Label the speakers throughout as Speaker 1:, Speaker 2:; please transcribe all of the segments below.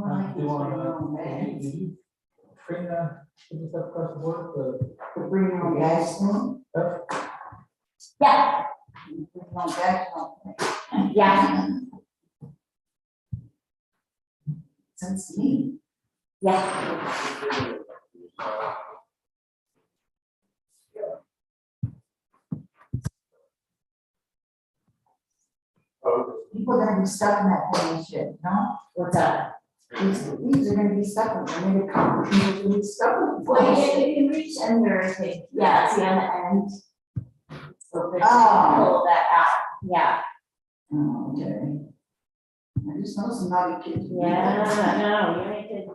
Speaker 1: Do you want to bring this up across the board?
Speaker 2: Bring your own bags, no?
Speaker 3: Yeah,
Speaker 2: Bring your own bags, no.
Speaker 3: yeah,
Speaker 2: Sense to me.
Speaker 3: yeah.
Speaker 2: People are gonna be stuck in that holy shit, no?
Speaker 3: What's that?
Speaker 2: These are gonna be stuck in, they're gonna come, people are gonna be stuck in the
Speaker 3: Well,
Speaker 2: holy shit.
Speaker 3: you can reach under, yeah, it's the on the end. So they
Speaker 2: Oh.
Speaker 3: pull that out, yeah.
Speaker 2: Oh, okay. I just know some naughty kids.
Speaker 3: Yeah, no, you ain't kidding.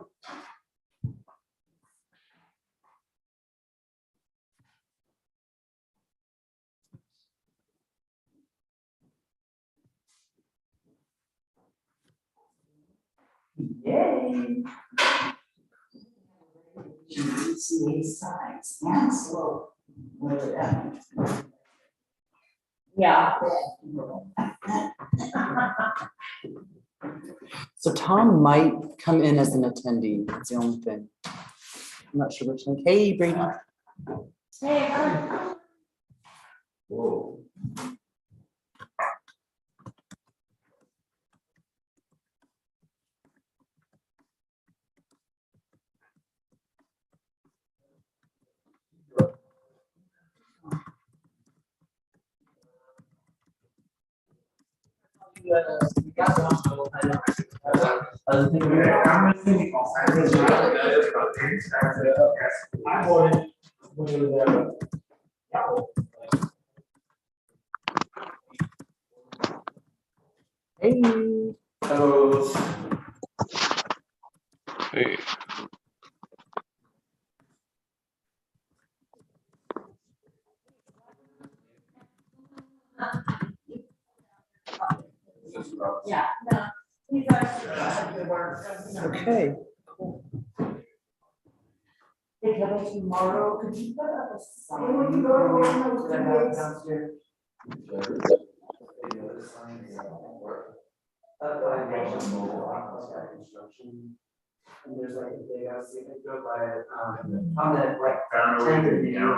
Speaker 2: Yay. GCA signs and slow. Whatever that means.
Speaker 3: Yeah.
Speaker 4: So Tom might come in as an attendee, that's the only thing. I'm not sure which link. Hey, Brady.
Speaker 3: Hey, huh?
Speaker 1: Whoa.
Speaker 4: Hey.
Speaker 1: Hello.
Speaker 5: Hey,
Speaker 3: Yeah, no, you guys should good work.
Speaker 4: Okay.
Speaker 2: Hey, Kevin, tomorrow, could you put up a sign when you go to work that I have downstairs?
Speaker 6: And there's like a big, I was thinking, go by, on that, like, tender, you know.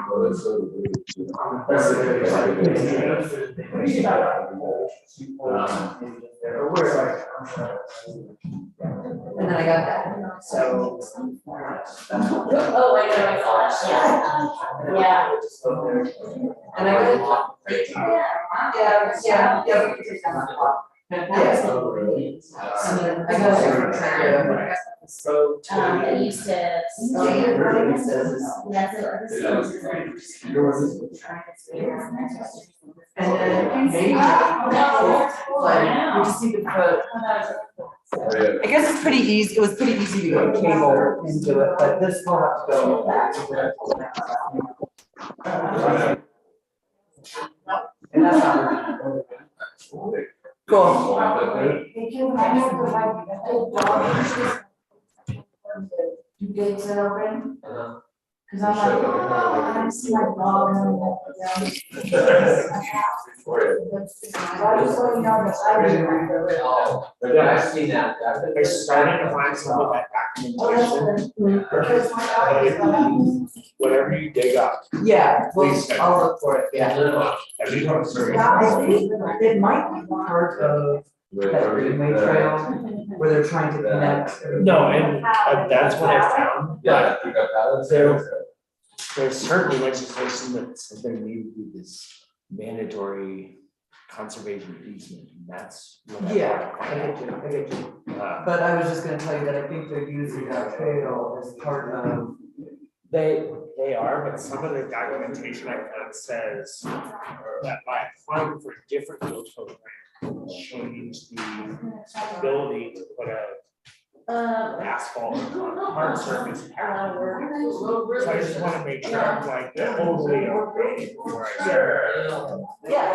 Speaker 6: Or where, like, and then I got that, so.
Speaker 3: Oh, I know, I saw it, yeah.
Speaker 6: And I got it. Yeah. We can take that off. And then I got a different trigger. So.
Speaker 3: It used to.
Speaker 6: And then maybe, like, we just need to put.
Speaker 4: I guess it's pretty easy, it was pretty easy to get cable into it, but this will have to go back.
Speaker 6: And that's not.
Speaker 4: Cool.
Speaker 2: Hey, Kevin, I know the like, old dog. You gates that open? Cause I'm like, oh, I see my dog. I just so you know that I didn't.
Speaker 6: Yeah, I've seen that.
Speaker 7: They're starting to find some of that
Speaker 2: Oh, that's
Speaker 7: documentation,
Speaker 2: good. Because my dog is like.
Speaker 7: whatever you dig up.
Speaker 4: Yeah, well,
Speaker 7: Please send.
Speaker 4: I'll look for it, yeah.
Speaker 7: Have you talked to
Speaker 2: Yeah, I think
Speaker 4: It might be part of that Greenway Trail where they're trying to connect.
Speaker 7: No, and that's what I found,
Speaker 5: Yeah,
Speaker 7: but
Speaker 5: you got that.
Speaker 7: there's certainly legislation that says there need to be this mandatory conservation easement, and that's. what I
Speaker 4: Yeah,
Speaker 7: thought.
Speaker 4: I get you.
Speaker 7: Uh,
Speaker 4: But I was just gonna tell you that I think they're using that trail as part of.
Speaker 7: They are, but some of the documentation I found says that by applying for a different field program, change the ability to put a asphalt on hard surface path. So I just wanna make sure I'm like totally okay before I start.
Speaker 4: Yeah.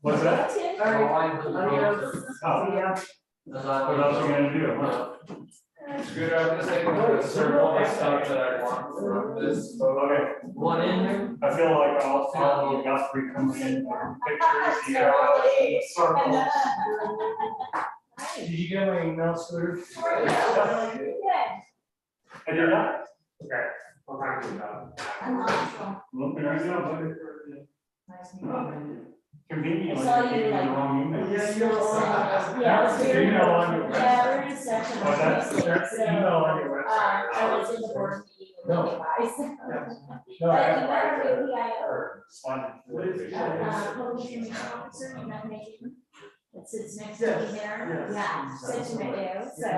Speaker 7: What's that?
Speaker 2: All right. Adios.
Speaker 7: Oh.
Speaker 2: See ya.
Speaker 7: What else are you gonna do?
Speaker 5: It's good, I'm just taking a circle of stuff that I want from this
Speaker 7: Okay,
Speaker 5: one in here.
Speaker 7: I feel like I'll follow Guthrie coming in, pictures, circle. Did you get my email, Scooter? I did not. Okay. I'll talk to you about it.
Speaker 2: I'm also.
Speaker 7: Well, there you go.
Speaker 2: Nice meeting you.
Speaker 7: Convenient.
Speaker 3: I saw you,
Speaker 7: gave the
Speaker 3: like-
Speaker 7: wrong email.
Speaker 3: Yeah, it was weird.
Speaker 7: Email on your
Speaker 3: Yeah,
Speaker 7: website.
Speaker 3: we're in session.
Speaker 7: Oh, that's, that's
Speaker 3: So,
Speaker 7: email on your website.
Speaker 3: I was in the board meeting with
Speaker 1: No.
Speaker 3: you guys.
Speaker 1: No,
Speaker 3: But
Speaker 1: I-
Speaker 3: you better be PIO.
Speaker 7: Responded.
Speaker 3: Public information officer, you know, maybe, that sits next to me there, yeah, said you met you, so,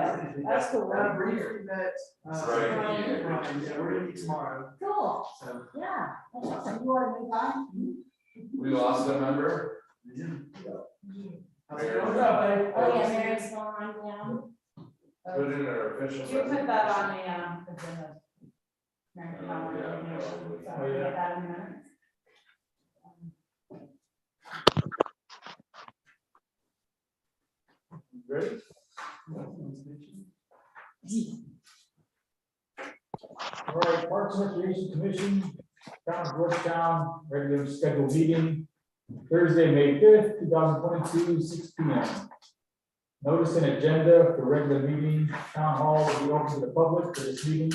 Speaker 3: that's cool.
Speaker 6: Briefly met,
Speaker 5: Right.
Speaker 6: Ryan, yeah, we're gonna meet tomorrow,
Speaker 3: Cool,
Speaker 6: so.
Speaker 3: yeah, that's awesome.
Speaker 2: You are a new guy?
Speaker 5: We lost a member.
Speaker 6: How's it going? Bye.
Speaker 3: Oh, yeah, Mary's gone, yeah.
Speaker 5: Put in our official.
Speaker 3: Did you put that on the, agenda? Mary,
Speaker 5: Yeah, probably.
Speaker 3: so we'll get that in a minute.
Speaker 1: Ready? All right, Parks and Recreation Commission, Town of Georgetown, regular scheduled meeting, Thursday, May 5th, 2022, 6 P M. Notice and agenda for regular meeting, town hall will be open to the public for this meeting.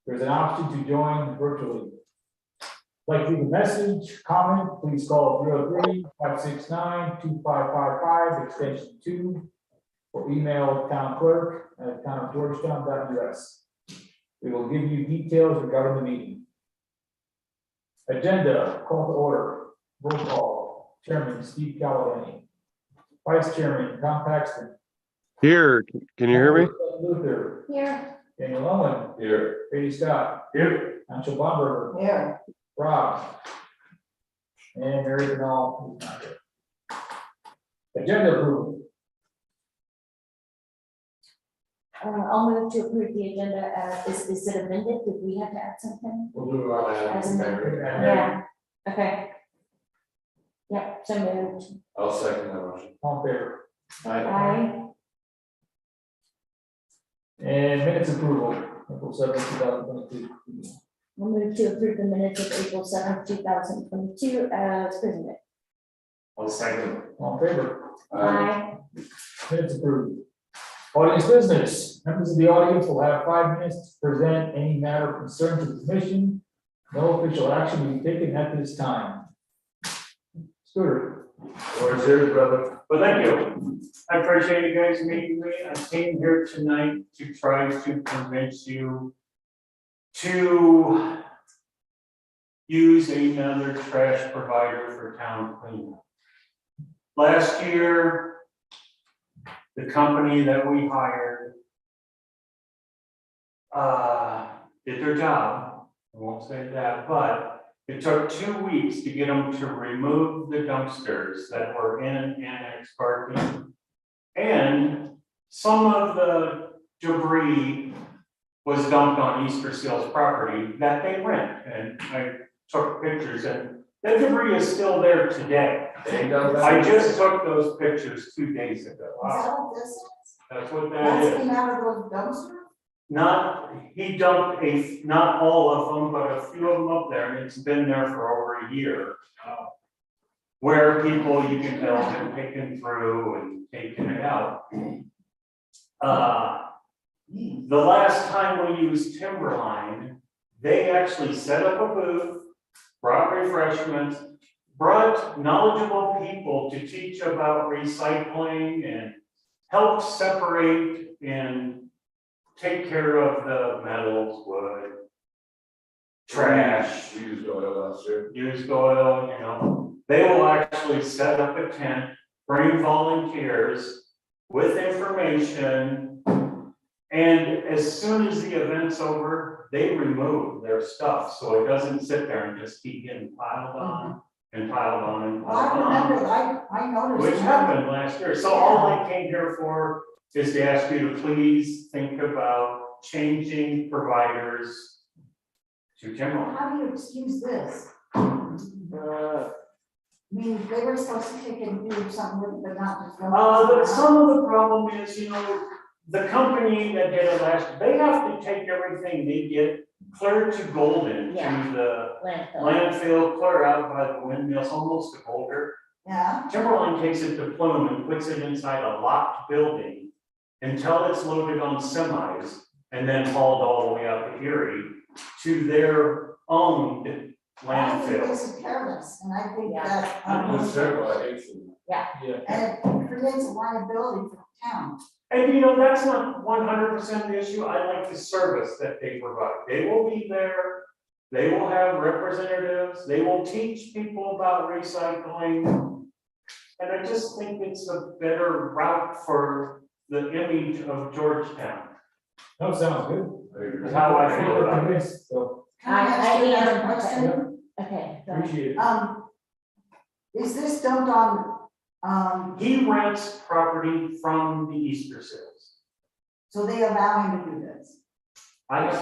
Speaker 1: There's an option to join virtually. Like to leave a message, comment, please call 303-569-2555, extension 2, or email town clerk at townofgeorgetown.us. We will give you details regarding the meeting. Agenda, call to order, roll call, Chairman Steve Callahan, Vice Chairman Tom Paxton.
Speaker 8: Here, can you hear me?
Speaker 1: Luther,
Speaker 3: Here,
Speaker 1: Daniel Owen,
Speaker 5: Here.
Speaker 1: Katie Scott,
Speaker 7: Here.
Speaker 1: Anshel Bomberger,
Speaker 2: Yeah.
Speaker 1: Rob. And Mary Bernal, who's not here. Agenda approval.
Speaker 3: I'll move to approve the agenda, is it amended, did we have to add something?
Speaker 5: We'll do it on that.
Speaker 3: As amended.
Speaker 1: Yeah.
Speaker 3: Yeah, okay. Yep, so moved.
Speaker 5: I'll second that motion.
Speaker 1: All in favor.
Speaker 3: Aye.
Speaker 1: And minutes approval, April 7th, 2022.
Speaker 3: I'll move to approve the minutes of April 7th, 2022 as presented.
Speaker 7: I'll second.
Speaker 1: All in favor.
Speaker 3: Aye.
Speaker 1: Minutes approved. Audience business, members of the audience will have 5 minutes to present any matter of concern to the commission. No official action will be taken at this time. Scooter.
Speaker 5: Where's yours, brother?
Speaker 7: Well, thank you. I appreciate you guys meeting me. I came here tonight to try to convince you to use another trash provider for town cleanup. Last year, the company that we hired did their job. I won't say that, but it took 2 weeks to get them to remove the dumpsters that were in annex parking. And some of the debris was dumped on Easter Seals property that they rent, and I took pictures, and the debris is still there today.
Speaker 5: They done that?
Speaker 7: I just took those pictures 2 days ago.
Speaker 2: Is that what this is?
Speaker 7: That's what that
Speaker 2: That's
Speaker 7: is.
Speaker 2: came out of those dumpsters?
Speaker 7: Not, he dumped not all of them, but a few of them up there, and it's been there for over a year. Where people, you can tell, have been picking through and taking it out. The last time we used Timberline, they actually set up a booth, brought refreshments, brought knowledgeable people to teach about recycling and help separate and take care of the metals, wood, trash,
Speaker 5: We used oil last year.
Speaker 7: used oil, you know. They will actually set up a tent, bring volunteers with information. And as soon as the event's over, they remove their stuff, so it doesn't sit there and just keep getting piled on and piled on and
Speaker 2: Well, I
Speaker 7: piled on.
Speaker 2: remember, I noticed.
Speaker 7: Which
Speaker 2: that.
Speaker 7: happened last year, so all I came here for is to ask you to please think about changing providers to Timberline.
Speaker 2: How do you excuse this? I mean, they were supposed to take and do something with it, but not just.
Speaker 7: But some of the problem is, you know,
Speaker 9: the company that did it last, they have to take everything they get clear to Golden,
Speaker 3: Yeah.
Speaker 9: to the
Speaker 3: Landfill.
Speaker 9: landfill, clear out by the windmills, almost to Boulder.
Speaker 2: Yeah,
Speaker 9: Timberline takes it to Plume and puts it inside a locked building until it's loaded on semis and then hauled all the way out to Erie to their owned
Speaker 2: I think
Speaker 9: landfill.
Speaker 2: this is careless, and I think
Speaker 3: Yeah.
Speaker 2: that,
Speaker 1: It's terrible, I hate it.
Speaker 3: Yeah.
Speaker 1: Yeah.
Speaker 2: and it creates a liability for the town.
Speaker 9: And you know, that's not 100% the issue. I like the service that they provide. They will be there. They will have representatives. They will teach people about recycling. And I just think it's a better route for the image of Georgetown.
Speaker 1: No, sounds good.
Speaker 9: That's how I feel about it.
Speaker 1: Convinced, so
Speaker 2: Can I ask you
Speaker 3: I
Speaker 2: another
Speaker 3: am-
Speaker 2: question?
Speaker 3: Okay, go ahead.
Speaker 1: appreciate it.
Speaker 2: Is this dumped on,
Speaker 9: He rents property from the Easter sales.
Speaker 2: so they allow him to do this?
Speaker 9: I have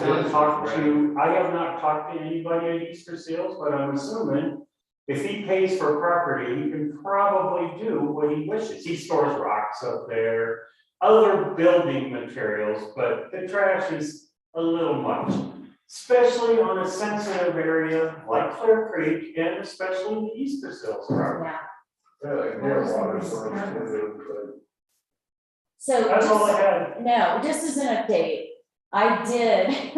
Speaker 9: not talked to anybody at Easter sales, but I'm assuming if he pays for property, he can probably do what he wishes. He stores rocks up there, other building materials, but the trash is a little much. Especially on a sensitive area like Clear Creek and especially the Easter sales property.
Speaker 3: Yeah. So.
Speaker 9: That's all I
Speaker 3: just-
Speaker 9: had.
Speaker 3: No, just as an update, I did.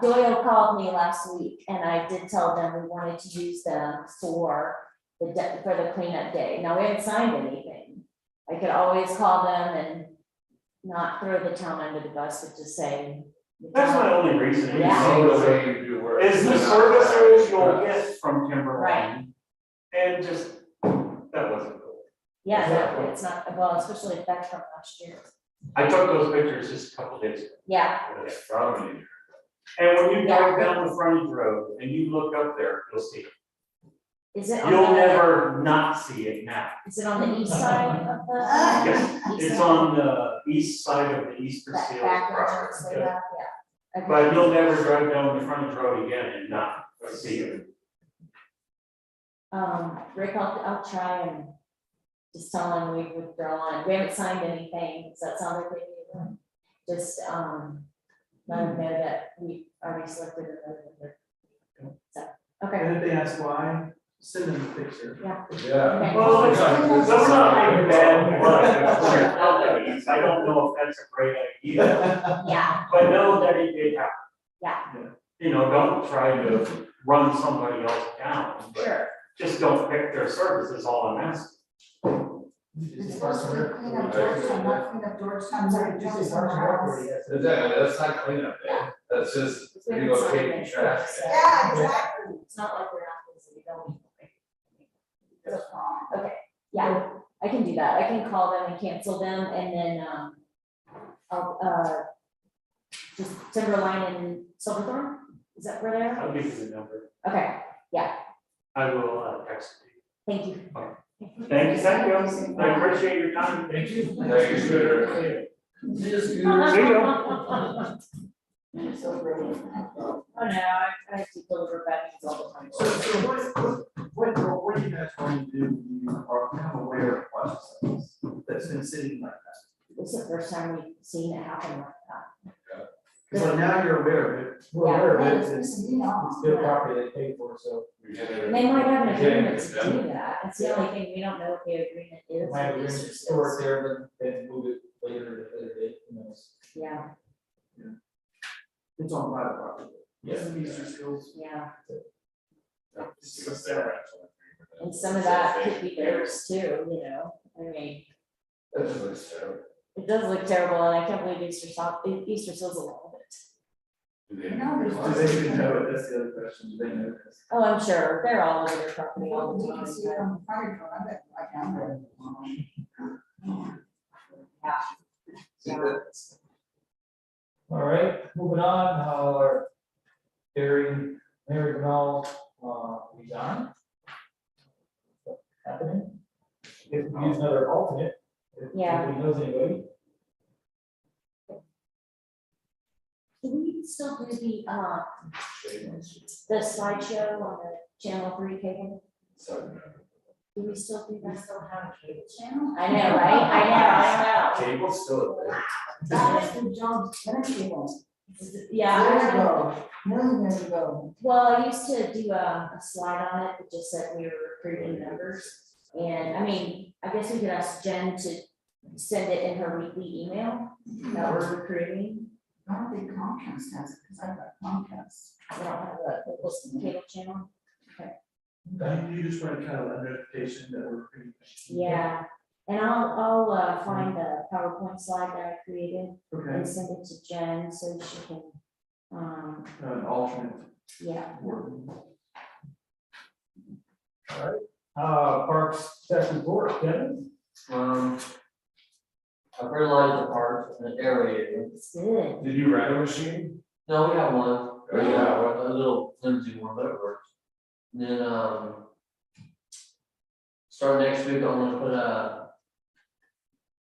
Speaker 3: Doyle called me last week and I did tell them we wanted to use them for for the cleanup day. Now, we haven't signed anything. I could always call them and not throw the town under the bus, but just say. the
Speaker 9: That's
Speaker 3: town-
Speaker 9: my only reason.
Speaker 3: Yeah.
Speaker 9: Is the services you'll get from Timberline.
Speaker 3: Right.
Speaker 9: And just, that wasn't cool.
Speaker 3: Yeah, exactly. It's not, well, especially if that's from last year.
Speaker 9: I took those pictures just a couple days ago.
Speaker 3: Yeah,
Speaker 9: And when you drive down the frontage road and you look up there, you'll see it.
Speaker 3: is it on
Speaker 9: You'll
Speaker 3: the,
Speaker 9: never not see it now.
Speaker 3: is it on the east side of the?
Speaker 9: Yes,
Speaker 3: East
Speaker 9: it's
Speaker 3: side?
Speaker 9: on the east side of the Easter
Speaker 3: That
Speaker 9: Seals
Speaker 3: back entrance
Speaker 9: property.
Speaker 3: they have, yeah. Okay.
Speaker 9: But you'll never drive down the frontage road again and not see it.
Speaker 3: Rick, I'll try and just tell him we've withdrawn, we haven't signed anything, does that sound okay to you? Just, let him know that we already selected another. So, okay,
Speaker 6: And if they ask why, send them a picture.
Speaker 1: Yeah.
Speaker 3: Okay.
Speaker 9: Well, let's not make bad blood for your companies. I don't know if that's a great idea,
Speaker 3: yeah,
Speaker 9: but know that it did happen.
Speaker 3: yeah,
Speaker 9: You know, don't try to run somebody else down, but
Speaker 3: sure,
Speaker 9: just don't pick their services all I'm asking.
Speaker 2: It's supposed to be clean up Georgetown, not clean up Georgetown, sorry,
Speaker 1: Just
Speaker 2: just
Speaker 1: say Parks and
Speaker 2: somewhere
Speaker 1: Rec
Speaker 2: else.
Speaker 1: already has it.
Speaker 5: That's not cleanup day, that's just
Speaker 3: We haven't signed
Speaker 5: relocating
Speaker 3: anything,
Speaker 5: trash.
Speaker 3: so
Speaker 2: Yeah, exactly.
Speaker 3: It's not like we're not busy, don't.
Speaker 2: That's wrong.
Speaker 3: Okay, yeah, I can do that, I can call them and cancel them, and then, I'll, just Timberline and Silverthorne, is that where they're?
Speaker 9: I'll give you the number.
Speaker 3: Okay,
Speaker 9: I will text you.
Speaker 3: thank you.
Speaker 9: Thank you. I appreciate your time.
Speaker 1: Thank you.
Speaker 5: Thank you, sir.
Speaker 9: See ya.
Speaker 2: So brilliant.
Speaker 3: Oh, no, I have to deliver back all the time.
Speaker 6: So what do you guys want to do? You are now aware of process that's been sitting like that.
Speaker 3: This is the first time we've seen it happen like that.
Speaker 6: So now you're aware of it.
Speaker 1: We're aware of
Speaker 2: It's,
Speaker 1: it, it's,
Speaker 2: you know,
Speaker 1: it's their property they paid for, so
Speaker 3: And they might have an
Speaker 1: Yeah,
Speaker 3: agreement to
Speaker 1: yeah.
Speaker 3: do that, that's the only thing, we don't know what the agreement
Speaker 1: they
Speaker 3: is.
Speaker 1: might have
Speaker 3: with
Speaker 1: agreed
Speaker 3: Easter
Speaker 1: to store
Speaker 3: Seals.
Speaker 1: it there, but then move it later, at a later date, who knows?
Speaker 3: Yeah,
Speaker 6: It's on private property.
Speaker 1: Yeah.
Speaker 6: Easter Seals.
Speaker 3: yeah,
Speaker 5: It's just their rental agreement.
Speaker 3: and some of that could be theirs too, you know, I mean,
Speaker 5: That just looks terrible.
Speaker 3: it does look terrible, and I can't believe Easter Seals allowed it.
Speaker 5: Do they-
Speaker 2: No, there's-
Speaker 6: Do they even know it? That's the other question. Do they know this?
Speaker 3: Oh, I'm sure, they're all over their property all the
Speaker 2: you
Speaker 3: time.
Speaker 2: can see it on the fire truck, I bet, I can.
Speaker 1: All right, moving on, our Mary Bernal, resign. Happening. If we use another alternate, if
Speaker 3: Yeah.
Speaker 1: anybody knows anybody.
Speaker 3: Do we still do the slideshow on the Channel 3 cable?
Speaker 5: So,
Speaker 3: Do we still do
Speaker 2: We
Speaker 3: that?
Speaker 2: still have a cable channel.
Speaker 3: I know, right? I know.
Speaker 5: Cable's still a thing.
Speaker 2: That was the Jones cable.
Speaker 3: Yeah.
Speaker 2: Years ago, million years ago.
Speaker 3: Well, I used to do a slide on it that just said we were recruiting members. And I mean, I guess we could ask Jen to send it in her weekly email that we're recruiting.
Speaker 2: I don't think Comcast has it, because I've got Comcast.
Speaker 3: I don't have a local cable channel.
Speaker 6: You just want kind of a notification that we're pretty.
Speaker 3: Yeah, and I'll find the PowerPoint slide that I created
Speaker 6: Okay,
Speaker 3: and send it to Jen so she can,
Speaker 6: an alternate
Speaker 3: yeah.
Speaker 6: word.
Speaker 1: Parks staff report, Kevin?
Speaker 5: I fertilized the parks and aerated.
Speaker 3: It's good.
Speaker 8: Did you rent a machine?
Speaker 5: No, we have one.
Speaker 8: Oh, yeah.
Speaker 5: A little flimsy one, but it works. And then, start next week, I'm gonna put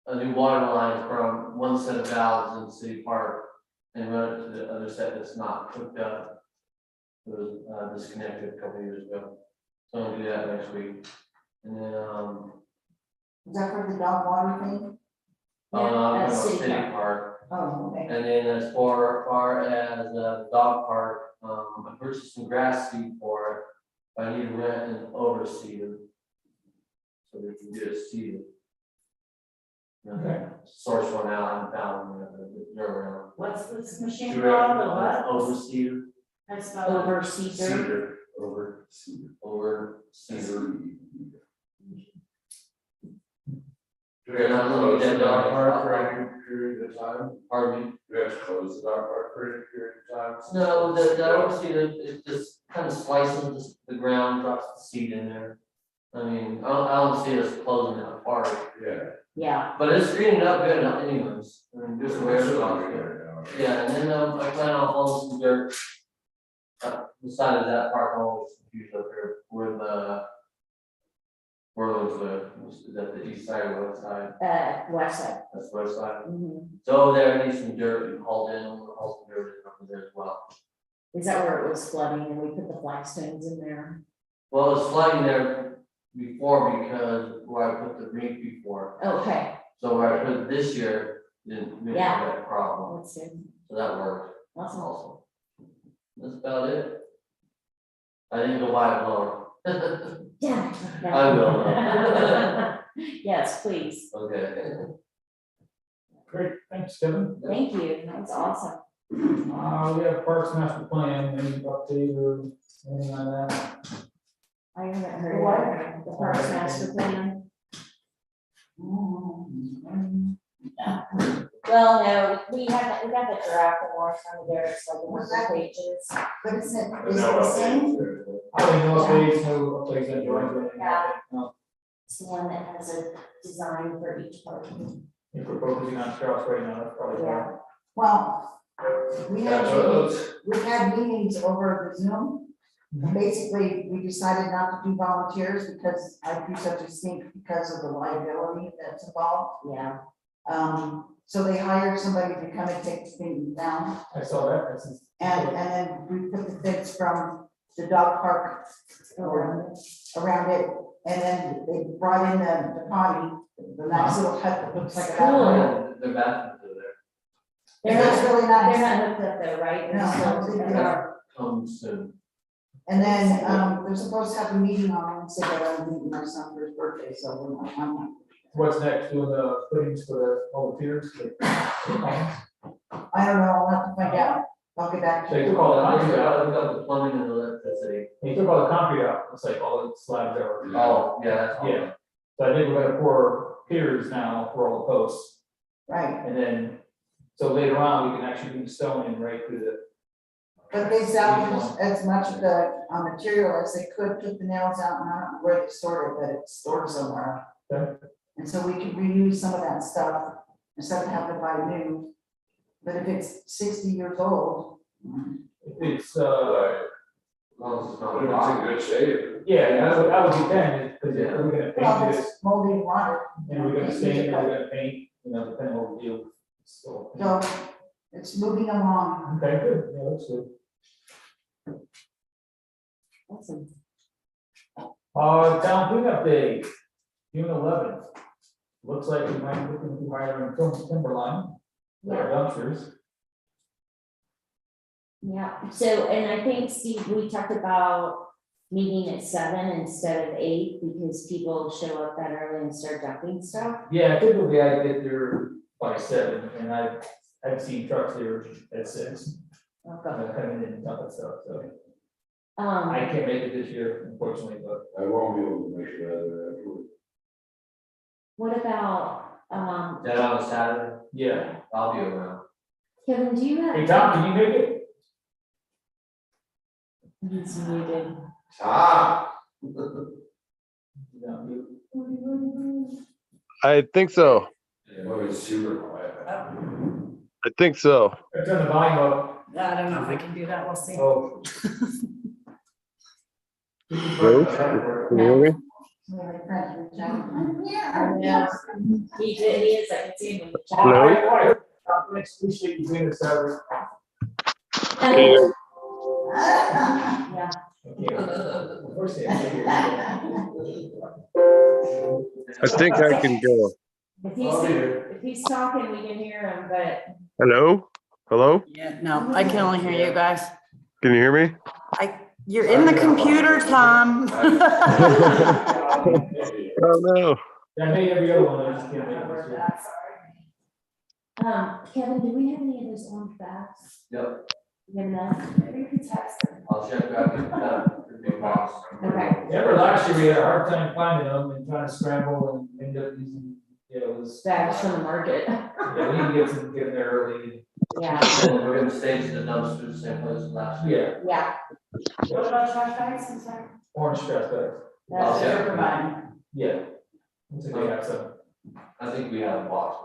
Speaker 5: a new water line from one set of valves in City Park and run it to the other set that's not hooked up. It was disconnected a couple years ago. So I'm gonna do that next week. And then,
Speaker 2: Is that for the dog water thing?
Speaker 5: I'm
Speaker 3: Yeah,
Speaker 5: gonna
Speaker 3: City
Speaker 5: City
Speaker 3: Park.
Speaker 5: Park.
Speaker 2: Oh, okay.
Speaker 5: And then as far as the dog park, I purchased some grass seed for it. I need to rent and overseed it. So we can get it seeded.
Speaker 1: Okay.
Speaker 5: Source one out and found they're around.
Speaker 2: What's this machine
Speaker 5: Do
Speaker 2: called,
Speaker 5: it,
Speaker 2: the what?
Speaker 5: Overseed,
Speaker 2: That's the.
Speaker 3: Overseer.
Speaker 8: Cedar.
Speaker 5: overseeder.
Speaker 8: Do we have to close the dog park for any period of time?
Speaker 5: Pardon me?
Speaker 8: Do we have to close the dog park for any period of time?
Speaker 5: No, the overseeder, it just kind of slices the ground, drops the seed in there. I mean, I don't see us closing it apart.
Speaker 8: Yeah.
Speaker 3: Yeah,
Speaker 5: But it's greening up good anyways, I mean, just where it's going.
Speaker 8: Yeah.
Speaker 5: Yeah, and then, I plan on hauling some dirt. Beside of that park, always confused up here, where the. Where was is that the east side or west side?
Speaker 3: west side.
Speaker 5: That's west side.
Speaker 3: Mhm.
Speaker 5: So over there, I need some dirt and hauled in, we'll haul some dirt in over there as well.
Speaker 3: Is that where it was flooding and we put the flagstones in there?
Speaker 5: Well, it's flooding there before because where I put the rink before,
Speaker 3: Okay,
Speaker 5: so where I put it this year, didn't
Speaker 3: Yeah.
Speaker 5: have that problem,
Speaker 3: that's good.
Speaker 5: so that worked.
Speaker 3: Awesome.
Speaker 5: Also. That's about it. I didn't go buy a blower.
Speaker 3: Yeah.
Speaker 5: I will.
Speaker 3: Yes, please.
Speaker 5: Okay.
Speaker 1: Great, thanks, Kevin.
Speaker 3: Thank you. That was awesome.
Speaker 1: We have Parks Master Plan, any update or anything on that?
Speaker 3: I haven't heard of the Parks Master Plan. Well, no, we got the draft of ours on there, it's like 100 pages.
Speaker 2: But is it the same?
Speaker 1: I don't know if they know what plays that drawing.
Speaker 3: Yeah. It's the one that has a design for each part.
Speaker 1: If we're focusing on Strauss right now, that's probably why.
Speaker 3: Yeah.
Speaker 2: Well, we've had meetings over the Zoom.
Speaker 1: Mhm.
Speaker 2: Basically, we decided not to do volunteers because I do such a stink because of the liability that's involved.
Speaker 3: Yeah.
Speaker 2: So they hired somebody to come and take things down.
Speaker 1: I saw that, that's.
Speaker 2: And then we put the fence from the dog park around it. And then they brought in the potty, the nice little hut that looks like a.
Speaker 3: Cool.
Speaker 5: The bathrooms are there.
Speaker 2: It looks really
Speaker 3: They're
Speaker 2: nice.
Speaker 3: not hooked up though, right? They're
Speaker 2: No,
Speaker 3: still-
Speaker 2: they are.
Speaker 5: Come soon.
Speaker 2: And then, they're supposed to have a meeting on Wednesday, but I'm meeting my son for his birthday, so I'm not.
Speaker 1: What's next, doing the footings for the volunteers?
Speaker 2: I don't know, I'll have to find out. I'll get back to
Speaker 1: They
Speaker 2: you.
Speaker 1: took all the
Speaker 5: I've
Speaker 1: concrete out,
Speaker 5: got the plumbing and electricity.
Speaker 1: they took all the concrete out, it's like all the slabs there.
Speaker 5: Oh, yeah, that's all.
Speaker 1: Yeah. So I think we're gonna pour piers now for all the posts,
Speaker 2: Right,
Speaker 1: and then, so later on, we can actually do the stone in right through the.
Speaker 2: but they salvaged as much of the material as they could, took the nails out, and I don't know where they stored it, but it's stored somewhere.
Speaker 1: Okay.
Speaker 2: And so we could reuse some of that stuff instead of having to buy new. But if it's 60 years old.
Speaker 1: It's,
Speaker 5: As long as it's not
Speaker 8: But it's in
Speaker 5: rotten.
Speaker 8: good shape.
Speaker 1: yeah, I would depend, because if we're gonna
Speaker 2: Well,
Speaker 1: paint it,
Speaker 2: it's moldy and rotted.
Speaker 1: and we're gonna stain it, we're gonna paint, depending on what we do. So,
Speaker 2: So it's moving along.
Speaker 1: okay, good, yeah, that's good.
Speaker 3: Awesome.
Speaker 1: Town cleanup day, June 11th. Looks like we might be looking to hire a timberline, for our dumpsters.
Speaker 3: Yeah, so, and I think, Steve, we talked about meeting at 7 instead of 8, because people show up that early and start dumping stuff.
Speaker 1: Yeah, typically I get there by 7, and I've seen trucks there at 6,
Speaker 3: Okay.
Speaker 1: coming in and dumping stuff, so.
Speaker 3: Um,
Speaker 1: I can't make it this year, unfortunately, but
Speaker 8: I won't be able to make it out of there afterwards.
Speaker 3: what about,
Speaker 5: Is that on a Saturday?
Speaker 1: yeah.
Speaker 5: I'll be around.
Speaker 3: Kevin, do you have?
Speaker 1: Hey, Tom, can you make it?
Speaker 3: He's muted.
Speaker 8: Ah.
Speaker 1: No, you-
Speaker 10: I think so.
Speaker 8: Oh, it's super quiet.
Speaker 10: I think so.
Speaker 1: Turn the volume up.
Speaker 2: I don't know if I can do that, we'll see.
Speaker 1: Oh.
Speaker 10: Hello? Can you hear me?
Speaker 3: Yeah. He is, I can see him.
Speaker 10: Hello?
Speaker 1: I appreciate you being the server.
Speaker 10: Can you hear-
Speaker 3: Yeah,
Speaker 1: Okay. Of course they have to hear
Speaker 10: I think I can go.
Speaker 3: if he's talking, we can hear him, but
Speaker 10: Hello? Hello?
Speaker 2: Yeah, no, I can only hear you guys.
Speaker 10: Can you hear me?
Speaker 2: You're in the computer, Tom.
Speaker 10: Oh, no.
Speaker 1: I made every other one, I just can't make it this year.
Speaker 3: Kevin, do we have any of those orange bags?
Speaker 5: Yep,
Speaker 3: You have enough? Maybe you could text them.
Speaker 5: I'll check back in the big box.
Speaker 3: Okay.
Speaker 1: Remember last year, we had a hard time finding them and trying to scramble and end up using, it was,
Speaker 3: Bags from the market.
Speaker 1: yeah, we need to get there early.
Speaker 3: Yeah,
Speaker 5: And we're gonna stage the dumpster the same place as last year.
Speaker 1: Yeah,
Speaker 3: yeah,
Speaker 2: What about trash bags? I'm sorry.
Speaker 1: orange stress bags,
Speaker 3: that's
Speaker 5: Yeah.
Speaker 3: what you're providing.
Speaker 1: yeah. Looks like they have some.
Speaker 5: I think we have a box.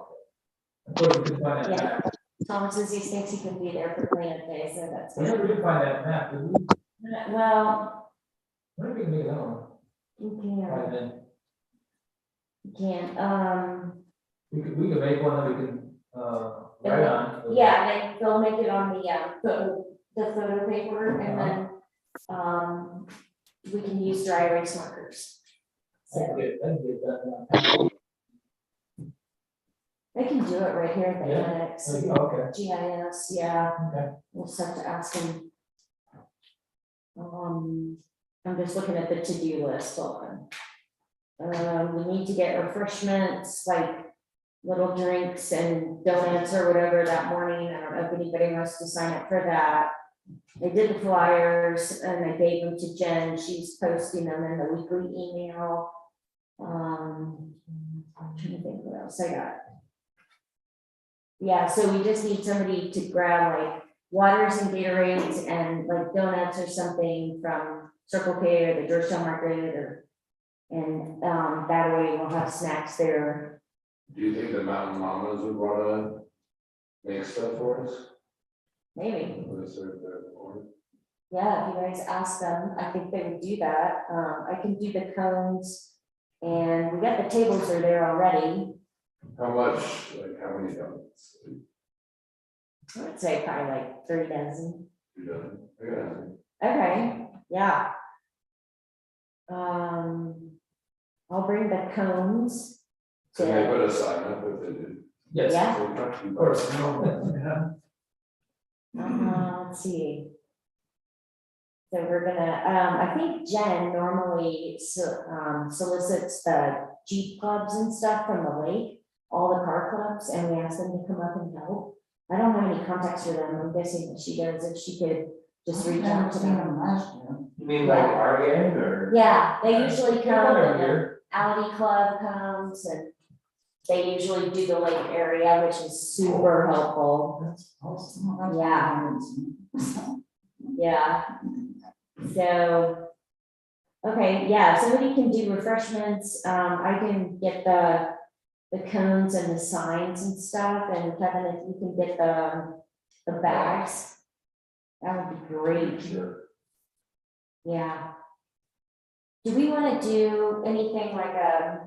Speaker 1: Of course, we could find that
Speaker 3: Yeah.
Speaker 1: map.
Speaker 3: Tom says he thinks he can be there for cleanup day, so that's
Speaker 1: We
Speaker 3: good.
Speaker 1: never did find that map, did we?
Speaker 3: Well,
Speaker 1: Where did we make that one?
Speaker 3: you
Speaker 1: Right
Speaker 3: can,
Speaker 1: then,
Speaker 3: you can,
Speaker 1: we could make one that we can, write on.
Speaker 3: yeah, then they'll make it on the photo paper and then, we can use dry erase markers. So
Speaker 1: That'd get that done.
Speaker 3: they can do it right here at the
Speaker 1: Yeah.
Speaker 3: annex,
Speaker 1: Okay,
Speaker 3: GIS, yeah.
Speaker 1: okay.
Speaker 3: We'll just have to ask him. I'm just looking at the to-do list, hold on. We need to get refreshments, like little drinks and donuts or whatever that morning. I don't know if anybody wants to sign up for that. I did the flyers and I gave them to Jen, she's posting them in the weekly email. I'm trying to think what else I got. Yeah, so we just need somebody to grab like waters and Gatorades and like donuts or something from Circle K or the Georgetown Market or. And that way we'll have snacks there.
Speaker 8: Do you think the Mountain Mamas would wanna make stuff for us?
Speaker 3: Maybe,
Speaker 8: Would they serve their corn?
Speaker 3: yeah, if you guys ask them, I think they would do that. I can do the cones. And we got the tables are there already.
Speaker 8: How much, like, how many donuts?
Speaker 3: I would say probably like 3 dozen.
Speaker 8: 2 dozen? I got nothing.
Speaker 3: Okay, yeah. I'll bring the cones.
Speaker 8: Can they
Speaker 3: to-
Speaker 8: put a sign up if they did?
Speaker 1: Yes,
Speaker 3: Yeah.
Speaker 1: of course.
Speaker 3: Let's see. So we're gonna, I think Jen normally solicits the Jeep clubs and stuff from the lake, all the car clubs, and we ask them to come up and help. I don't have any contacts with them, I'm guessing that she does, if she could just reach out to them.
Speaker 1: You mean like our end or?
Speaker 3: Yeah, they usually come
Speaker 1: Over
Speaker 3: and the
Speaker 1: here.
Speaker 3: Audi Club comes and they usually do the lake area, which is super helpful.
Speaker 2: That's awesome.
Speaker 3: Yeah. Yeah. So, okay, yeah, somebody can do refreshments, I can get the cones and the signs and stuff, and Kevin, if you can get the bags, that would be great.
Speaker 8: Sure.
Speaker 3: Yeah. Do we wanna do anything like a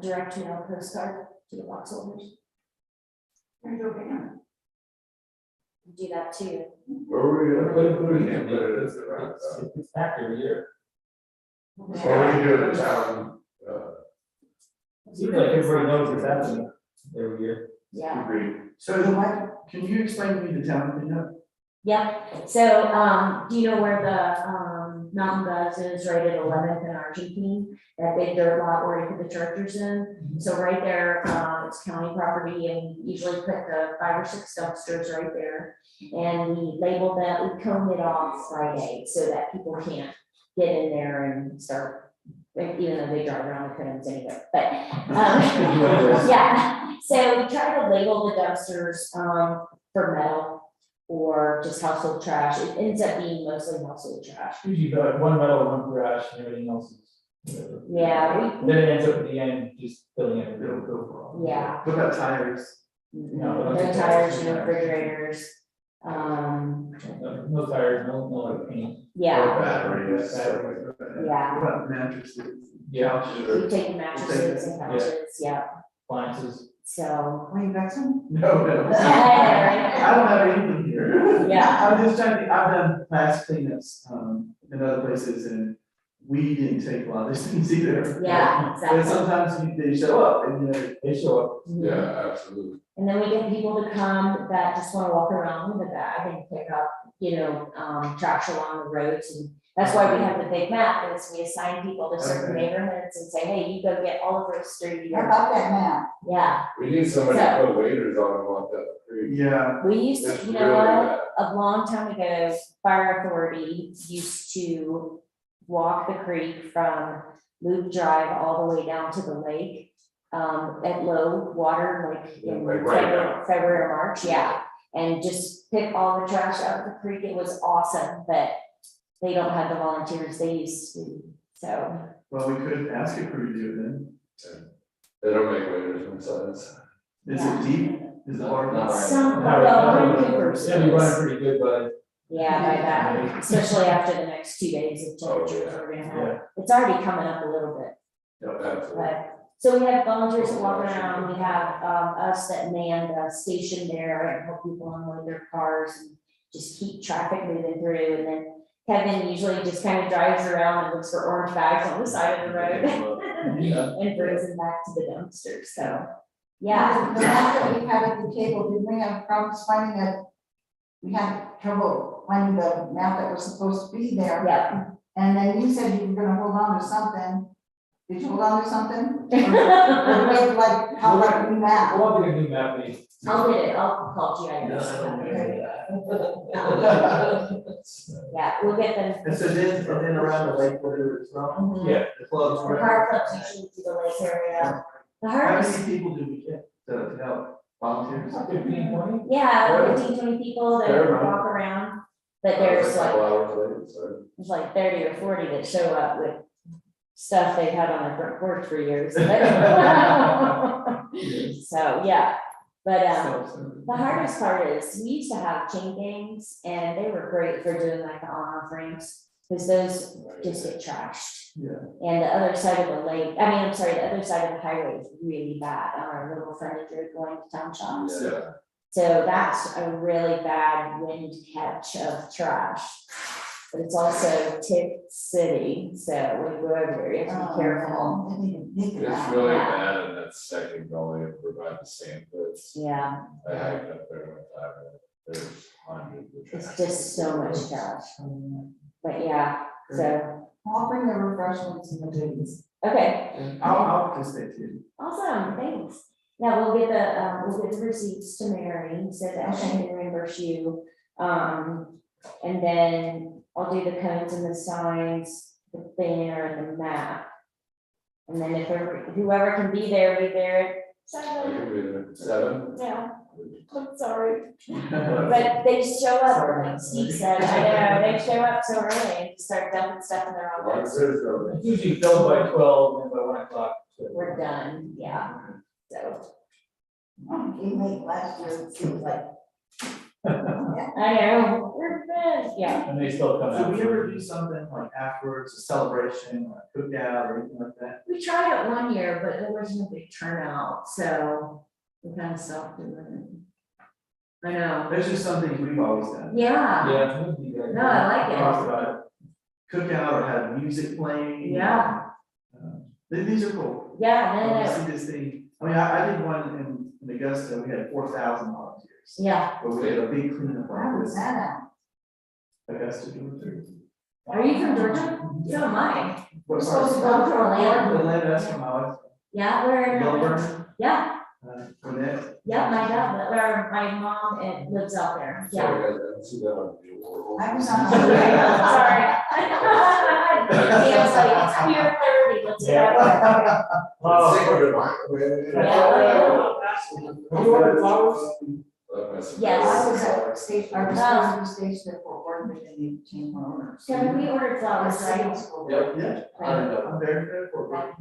Speaker 3: direct mail postcard to the box holders? Do that too.
Speaker 8: Where were we gonna put it? We can't put it as the round.
Speaker 1: It's back every year.
Speaker 8: What were you doing in town?
Speaker 1: Seems like everybody knows it's happening every year.
Speaker 3: Yeah.
Speaker 8: Agreed.
Speaker 6: So Mike, can you explain to me the town cleanup?
Speaker 3: Yep, so, do you know where the, Mountain Buzz is, right at 11th and Argentine? That big dirt lot where you put the tractors in? So right there, it's county property, and we usually put the 5 or 6 dumpsters right there. And we label that, we cone it off Friday, so that people can't get in there and start, even though they drive around the cones anyway, but, yeah. So we try to label the dumpsters, for metal or just household trash. It ends up being mostly household trash.
Speaker 1: Usually got one metal, one trash, and everything else is. whatever.
Speaker 3: Yeah,
Speaker 1: Then it ends up at the end, just filling it, it'll go for all.
Speaker 3: Yeah.
Speaker 6: What about tires?
Speaker 1: No,
Speaker 3: No tires, no refrigerators.
Speaker 1: No tires, no like paint.
Speaker 3: Yeah,
Speaker 8: Batteries.
Speaker 3: yeah.
Speaker 6: What about mattresses?
Speaker 1: Yeah,
Speaker 3: We take the mattresses and couches, yeah,
Speaker 1: appliances.
Speaker 3: so.
Speaker 2: Wait, that's one?
Speaker 6: No, no.
Speaker 3: Yeah.
Speaker 6: I don't have anything here.
Speaker 3: Yeah.
Speaker 6: I'm just trying to, I've done past cleanups, in other places, and we didn't take a lot of these things either.
Speaker 3: Yeah,
Speaker 6: But
Speaker 3: exactly.
Speaker 6: sometimes they show up and,
Speaker 1: They show up.
Speaker 8: Yeah, absolutely.
Speaker 3: And then we get people to come that just wanna walk around with a bag and pick up, trash along the roads, and that's why we have the big map, is we assign people to certain
Speaker 6: Okay.
Speaker 3: neighborhoods and say, hey, you go get Oliver Street.
Speaker 2: How about that map?
Speaker 3: Yeah,
Speaker 8: We need somebody
Speaker 3: So-
Speaker 8: to put waiters on and walk that creek.
Speaker 6: yeah,
Speaker 3: we used
Speaker 8: It's
Speaker 3: to,
Speaker 8: really
Speaker 3: you know what,
Speaker 8: bad.
Speaker 3: a long time ago, fire authority used to walk the creek from Loop Drive all the way down to the lake. At low water, like in
Speaker 8: Like right now.
Speaker 3: February or March, yeah, and just pick all the trash out of the creek, it was awesome, but they don't have the volunteers they used to, so.
Speaker 6: well, we could ask a crew to do it then.
Speaker 8: They don't make waiters themselves.
Speaker 6: Is it deep? Is it hard?
Speaker 8: Not right.
Speaker 3: Some,
Speaker 1: Not
Speaker 3: well,
Speaker 1: right now,
Speaker 3: Ryan Cooper's
Speaker 1: It'll be running
Speaker 3: is.
Speaker 1: pretty good, but
Speaker 3: Yeah, by that, especially after the next 2 days of
Speaker 8: Oh,
Speaker 3: temperatures
Speaker 8: yeah.
Speaker 3: we're gonna
Speaker 1: Yeah.
Speaker 3: have, it's already coming up a little bit.
Speaker 8: Absolutely.
Speaker 3: But, so we have volunteers that walk around, we have, us that man the station there and help people unload their cars and just keep traffic moving through, and then Kevin usually just kind of drives around and looks for orange bags on the side of the road
Speaker 8: Yeah.
Speaker 3: and brings them back to the dumpster, so, yeah.
Speaker 2: The map that we had at the table, did we have problems finding it? We had trouble finding the map that was supposed to be there.
Speaker 3: Yeah.
Speaker 2: And then you said you were gonna hold on to something. Did you hold on to something? Or maybe like, how about a new map?
Speaker 1: we'll have to get a new map made.
Speaker 3: I'll get it, I'll call GIS. Yeah, we'll get them.
Speaker 6: And so then around the lake, where it's not,
Speaker 3: Mhm.
Speaker 1: Yeah.
Speaker 6: the clubs.
Speaker 3: The car clubs usually do the lake area. The
Speaker 6: How
Speaker 3: hardest,
Speaker 6: many people do we get to help volunteers?
Speaker 1: 15, 20?
Speaker 3: yeah, 15, 20 people that
Speaker 8: Fair enough.
Speaker 3: walk around, but there's
Speaker 8: A
Speaker 3: like,
Speaker 8: couple hours later, so.
Speaker 3: there's like 30 or 40 that show up with stuff they've had on their front porch for years. So, yeah, but, the hardest part is, we used to have chain gangs, and they were great for doing like the on-off ramps, because those just get trashed.
Speaker 6: Yeah.
Speaker 3: And the other side of the lake, I'm sorry, the other side of the highway is really bad on our little frontage road going to town shops.
Speaker 8: Yeah.
Speaker 3: So that's a really bad wind catch of trash. But it's also Tick City, so when you go over there, you have to be careful.
Speaker 2: I didn't even think of
Speaker 8: It's
Speaker 2: that.
Speaker 8: really
Speaker 3: Yeah.
Speaker 8: bad in that second gully of provide the sand pits.
Speaker 3: Yeah,
Speaker 8: I hiked up there one time, and there's hundreds of.
Speaker 3: it's
Speaker 8: trash.
Speaker 3: just so much trash. But yeah, so,
Speaker 2: I'll bring the refreshments and the goodies.
Speaker 3: okay,
Speaker 6: I'll participate too.
Speaker 3: awesome, thanks. Yeah, we'll get the receipts to Mary, so that she can reimburse you. And then I'll do the cones and the signs, the banner and the map. And then if whoever can be there, be there at
Speaker 8: I
Speaker 3: 7.
Speaker 8: could be there at 7.
Speaker 3: Yeah, I'm sorry. But they show up, like Steve said, I know, they show up so early and start dumping stuff in their
Speaker 8: Like,
Speaker 3: office.
Speaker 8: there's no-
Speaker 1: It's usually filled by 12, and by 1 o'clock.
Speaker 3: We're done, yeah, so,
Speaker 2: You made last year, it seems like.
Speaker 3: I know, we're good, yeah.
Speaker 1: And they still come
Speaker 6: Should
Speaker 1: out.
Speaker 6: we ever do something like afterwards, a celebration, or a cookout, or anything like that?
Speaker 3: We tried it one year, but there wasn't a big turnout, so we kind of stopped doing I know.
Speaker 6: There's just some things we've always done.
Speaker 3: Yeah,
Speaker 1: Yeah. it would be good.
Speaker 3: no, I like it.
Speaker 6: Talked about it. Cookout or have music playing.
Speaker 3: Yeah.
Speaker 6: These are cool.
Speaker 3: Yeah,
Speaker 6: You
Speaker 3: no, no,
Speaker 6: see this thing, I mean, I did one in Augusta, we had 4,000 volunteers.
Speaker 3: yeah.
Speaker 6: But we had a big cleanup
Speaker 2: Where
Speaker 6: like
Speaker 2: was
Speaker 6: this,
Speaker 2: that
Speaker 6: Augusta, Georgia.
Speaker 3: Are you from Georgia? So am I.
Speaker 6: What
Speaker 3: Supposed to
Speaker 6: part?
Speaker 3: go to Orlando.
Speaker 6: Atlanta, that's from Alex.
Speaker 3: Yeah, we're in.
Speaker 6: Melbourne,
Speaker 3: Yeah,
Speaker 6: Gwinnett.
Speaker 3: yeah, my dad, or my mom, lives out there, yeah.
Speaker 8: Sorry, guys, I didn't see that on video.
Speaker 2: I was
Speaker 3: Sorry.
Speaker 2: on.
Speaker 3: Dan's like, it's clear clarity, let's get out.
Speaker 1: Have you ordered flowers?
Speaker 3: Yes.
Speaker 2: I was at station, I was supposed to be stationed at Fort Worth, but they need to change my owner.
Speaker 3: Kevin, we ordered flowers, right?
Speaker 5: Yep.
Speaker 6: Yeah,
Speaker 5: I
Speaker 6: I'm very good for it.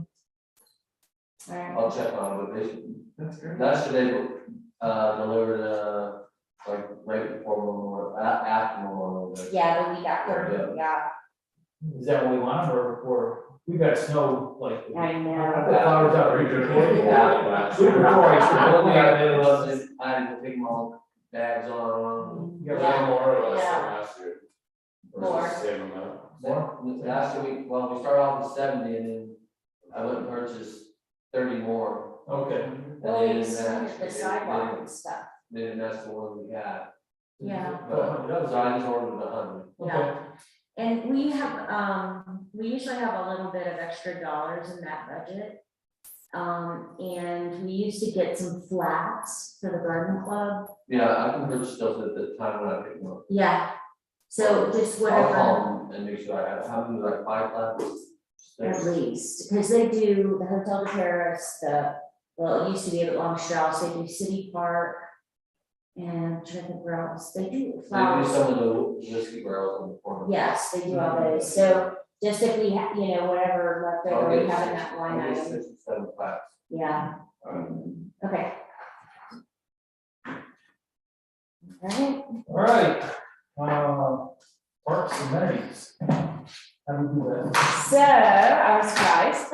Speaker 3: Alright.
Speaker 5: I'll check on it, but they,
Speaker 6: That's great.
Speaker 5: that's today, delivered, like, right before Memorial, after Memorial Day.
Speaker 3: Yeah, the week after, yeah,
Speaker 1: Is that what we want, or we got snow, like?
Speaker 3: I
Speaker 1: I
Speaker 3: know.
Speaker 1: put flowers out right before.
Speaker 5: Yeah.
Speaker 1: Super before I
Speaker 5: The
Speaker 1: should.
Speaker 5: only thing I did was, I had to take my own bags on.
Speaker 1: You got
Speaker 3: Yeah.
Speaker 8: More or less
Speaker 3: Yeah.
Speaker 8: than last year. Or
Speaker 3: More.
Speaker 8: is it the same amount?
Speaker 5: Last week, well, we started off with 70 and then I went and purchased 30 more.
Speaker 1: Okay.
Speaker 5: And
Speaker 3: Well,
Speaker 5: they
Speaker 3: you
Speaker 5: didn't
Speaker 3: seen
Speaker 5: match,
Speaker 3: the sidewalk and stuff,
Speaker 5: they didn't match the ones we had.
Speaker 3: yeah.
Speaker 5: But, so I just ordered 100.
Speaker 3: Yeah. And we have, we usually have a little bit of extra dollars in that budget. And we used to get some flats for the garden club.
Speaker 5: Yeah, I can purchase those at the time when I pick them up.
Speaker 3: Yeah. So just
Speaker 5: I'll
Speaker 3: whatever,
Speaker 5: call them and make sure I have, how many, like 5 flats?
Speaker 3: at least, because they do the Hotel de Paris, well, it used to be at Long Strauss, they do City Park. And I'm trying to think where else, they do
Speaker 5: They do
Speaker 3: flowers.
Speaker 5: some of the whiskey barrels on the corner.
Speaker 3: Yes, they do all those, so just if we have, whatever left over, we have in that line
Speaker 5: I'll get
Speaker 3: item,
Speaker 5: 6 or 7 flats.
Speaker 3: yeah. Okay. Alright,
Speaker 1: All right, parks and amenities. How do we do that?
Speaker 3: so I was surprised.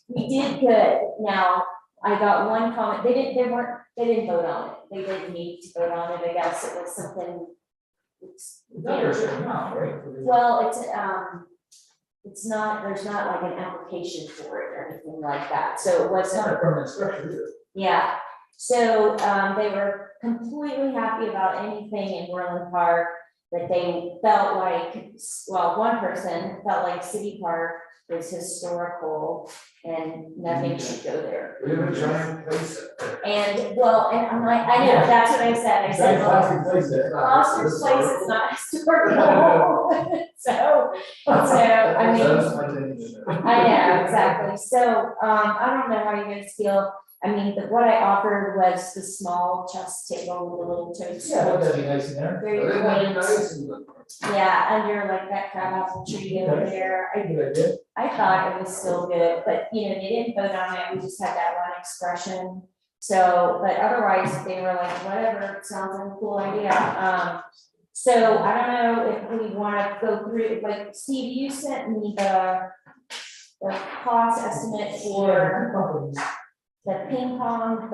Speaker 3: We did good, now, I got one comment, they didn't vote on it, they didn't need to vote on it, I guess it was something. It's
Speaker 1: Not a certain amount, right?
Speaker 3: Well, it's not, there's not like an application for it or anything like that, so it
Speaker 1: It's not
Speaker 3: wasn't,
Speaker 1: a permanent structure either.
Speaker 3: yeah. So, they were completely happy about anything in Orland Park that they felt like, well, one person felt like City Park was historical and nothing should go there.
Speaker 8: We have a giant place up there.
Speaker 3: And, well, and I'm like, I know, that's what I said, I said, well,
Speaker 1: Fantastic place there.
Speaker 3: Foster's Place is not historical. So, I mean.
Speaker 6: That's my thing.
Speaker 3: I know, exactly, so, I don't know how you guys feel, I mean, what I offered was the small chess table with a little toast.
Speaker 1: Yeah, that'd be nice in there.
Speaker 3: Very
Speaker 8: But it'd be
Speaker 3: quaint,
Speaker 8: nice in the.
Speaker 3: yeah, under like that crabapple tree over there,
Speaker 1: Good idea.
Speaker 3: I thought it was still good, but they didn't vote on it, we just had that one expression. So, but otherwise, they were like, whatever, it sounds like a cool idea, so I don't know if we wanna go through, like, Steve, you sent me the cost estimate for the ping pong,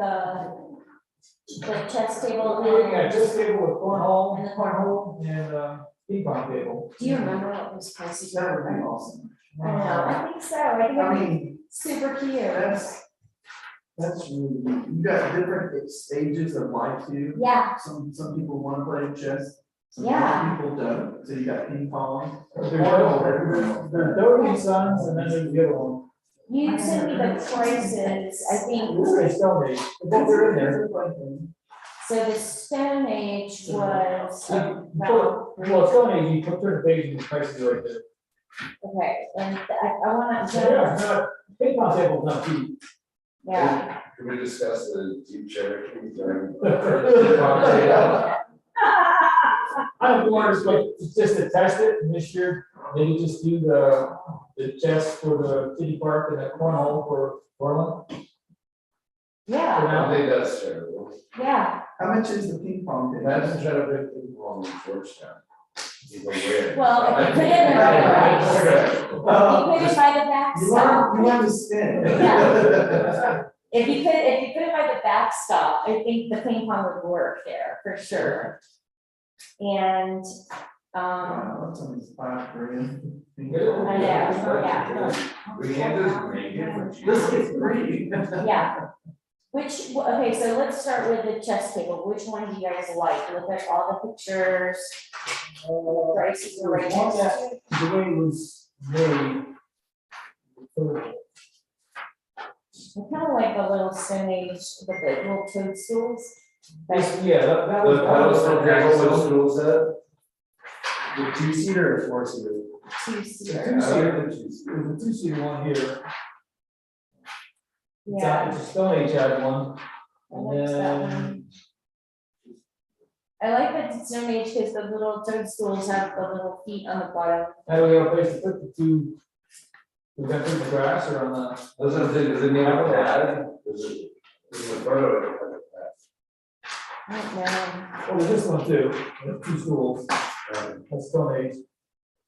Speaker 3: the chess table.
Speaker 1: Yeah, just table with cornhole.
Speaker 3: And the cornhole.
Speaker 1: And, ping pong table.
Speaker 3: Do you remember what those prices
Speaker 6: That would be
Speaker 3: were?
Speaker 6: awesome.
Speaker 3: I know, I think so, I think
Speaker 6: I
Speaker 3: it'd be
Speaker 6: mean,
Speaker 3: super cute.
Speaker 6: that's really, you got different stages of life too.
Speaker 3: Yeah,
Speaker 6: Some people wanna play chess, some
Speaker 3: Yeah.
Speaker 6: people don't, so you got ping pong.
Speaker 1: There's Doty Sons and then there's the other one.
Speaker 3: you sent me the prices, I think,
Speaker 1: They still need, but they're in there.
Speaker 3: so the Stone Age was about,
Speaker 1: Well, it's going you put through the page and the prices are right there.
Speaker 3: okay, and I wanna,
Speaker 1: Yeah, it's not, ping pong table's not cheap.
Speaker 3: yeah.
Speaker 8: Can we discuss the Jeep Cherokee during?
Speaker 1: I don't want to like, just to test it, and this year, maybe just do the chess for the city park and the cornhole for Orland.
Speaker 3: Yeah,
Speaker 8: I think that's terrible.
Speaker 3: yeah,
Speaker 6: How much is the ping pong table?
Speaker 8: Imagine trying to bring people on in Georgetown. Even weird.
Speaker 3: well, if you put it in the right place, you put it by the back
Speaker 6: You
Speaker 3: stop.
Speaker 6: want to spin.
Speaker 3: Yeah. If you put it by the backstop, I think the ping pong would work there for sure. And,
Speaker 6: That's only $5,000.
Speaker 3: I know, yeah,
Speaker 8: We can't just make it for cheap.
Speaker 6: This is free.
Speaker 3: yeah. Okay, so let's start with the chess table. Which one do you guys like? Look at all the pictures. Prices are right next to it.
Speaker 1: The way it was made.
Speaker 3: I kind of like the little Stone Age with the little toadstools. But
Speaker 1: Yeah, that
Speaker 8: The
Speaker 1: was.
Speaker 8: pedals from Jackson
Speaker 1: was
Speaker 8: School set?
Speaker 6: The 2-seater or 4-seater?
Speaker 3: two-seater.
Speaker 1: Two-seater, there's a two-seater one here.
Speaker 3: Yeah,
Speaker 1: It's a Stone Age had one.
Speaker 3: I like that one. I like the Stone Age because the little toadstools have the little feet on the bottom.
Speaker 1: How do we have a place to put the two? Is that in the grass or on the?
Speaker 8: That's what I'm saying, does it need a pad? Does it, is the photo like a
Speaker 3: I don't know.
Speaker 1: Oh, there's this one too, there's two stools,
Speaker 8: pad?
Speaker 1: that's Stone Age.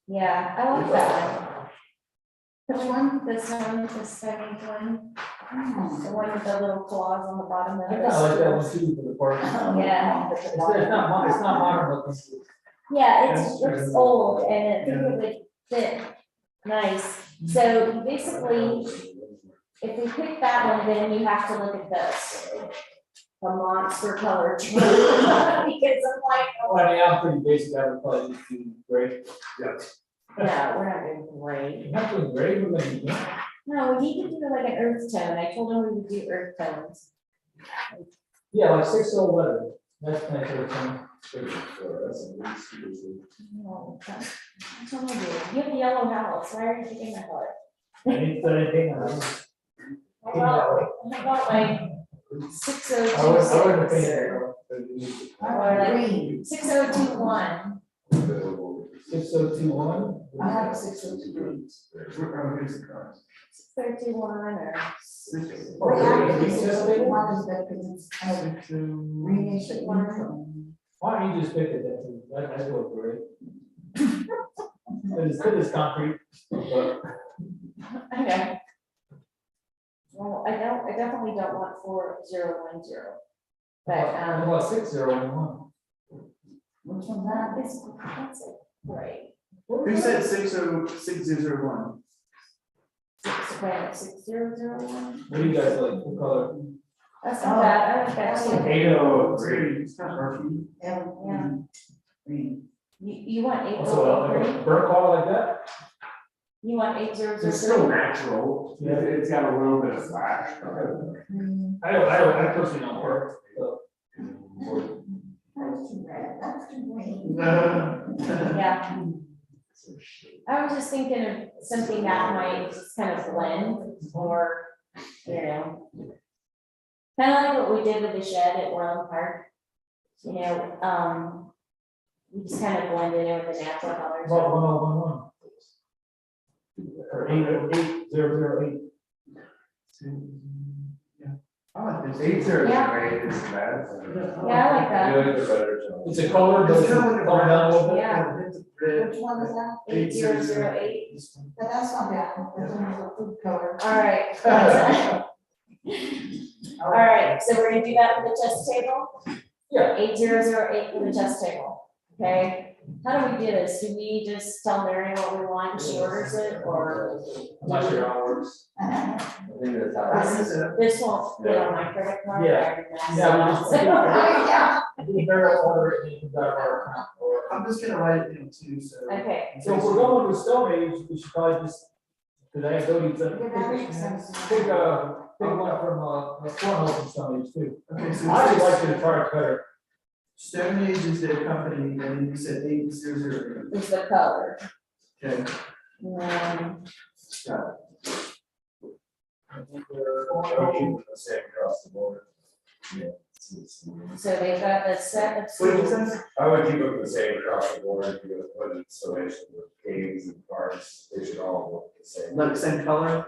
Speaker 3: Yeah, I like that one. Which one? This one, the Stone Age one? The one with the little claws on the bottom
Speaker 1: I
Speaker 3: of
Speaker 1: kinda like that one
Speaker 3: it.
Speaker 1: too for the park.
Speaker 3: Yeah.
Speaker 1: It's not modern looking.
Speaker 3: Yeah, it's old and I think it would fit nice. So basically, if we pick that one, then you have to look at this. A monster color. Because I'm like,
Speaker 1: Oh, I mean, I'm pretty basic, I would probably just do gray.
Speaker 3: no, we're not doing gray.
Speaker 1: You're not doing gray, we're gonna do that.
Speaker 3: No, he could do like an earth tone. I told him we would do earth tones.
Speaker 1: Yeah, like 601, that's nice little thing.
Speaker 3: No, that's what I do. You have a yellow house. Why are you taking my heart?
Speaker 1: I need to anything, I don't.
Speaker 3: I got like
Speaker 1: I wouldn't think
Speaker 3: 6026.
Speaker 1: it.
Speaker 3: Or like 6021.
Speaker 1: 6021.
Speaker 2: I have 602.
Speaker 3: 631 or.
Speaker 1: Oh, really? You just pick it?
Speaker 2: One is better because it's kind of greenish at one.
Speaker 1: Why don't you just pick it, that's what great. It's concrete, but
Speaker 3: Okay. Well, I definitely don't want 4010. But,
Speaker 1: how about 6011?
Speaker 2: Which one's that?
Speaker 3: that's it, right.
Speaker 6: Who said 60601?
Speaker 3: 6001.
Speaker 1: What do you guys like, what color?
Speaker 3: That's not bad, I like that too.
Speaker 6: 803. It's kind of murky.
Speaker 3: Yeah.
Speaker 2: Green.
Speaker 3: You want
Speaker 1: Also, like
Speaker 3: 8003?
Speaker 1: a burnt color like that?
Speaker 3: You want 8003?
Speaker 9: It's still natural, it's got a little bit of flash.
Speaker 2: Green.
Speaker 1: I personally don't work, so.
Speaker 2: That's too red, that's too green.
Speaker 3: Yeah. I was just thinking of something that might just kind of blend or, you know. Kind of like what we did with the shed at Orland Park. You know, we just kind of blended in with the natural colors.
Speaker 1: About 1011. Or 80008.
Speaker 6: I like this.
Speaker 8: 808 isn't bad.
Speaker 3: Yeah, I like that.
Speaker 8: I feel like they're better, so.
Speaker 1: It's a color, but it's coming down a little bit.
Speaker 3: Yeah.
Speaker 2: Which one is that?
Speaker 3: 8008.
Speaker 2: But that's not bad, that's a food color.
Speaker 3: All right. All right, so we're gonna do that for the chess table?
Speaker 1: Yeah.
Speaker 3: 8008 for the chess table, okay? How do we do this? Do we just tell Mary what we want, and she orders it, or?
Speaker 1: I'm not sure how it works.
Speaker 8: I think that's how.
Speaker 3: This won't fit on my credit card.
Speaker 1: Yeah. Yeah, we just. We better order it, and you can grab our account, or.
Speaker 6: I'm just gonna write it down too, so.
Speaker 3: Okay,
Speaker 1: So if we're going with Stone Age, we should probably just, because I have to
Speaker 2: that makes sense.
Speaker 1: pick one from, a cornhole from Stone Age too.
Speaker 6: Okay, so
Speaker 1: I would like the guitar better.
Speaker 6: Stone Age is their company, and then you said 8008.
Speaker 3: is the color.
Speaker 6: Okay.
Speaker 8: Same across the board. Yeah.
Speaker 3: So they've got the set of.
Speaker 6: What did you say?
Speaker 8: I would keep it the same across the board, if you're gonna put installation with caves and parts, they should all look the same.
Speaker 6: Like the same color?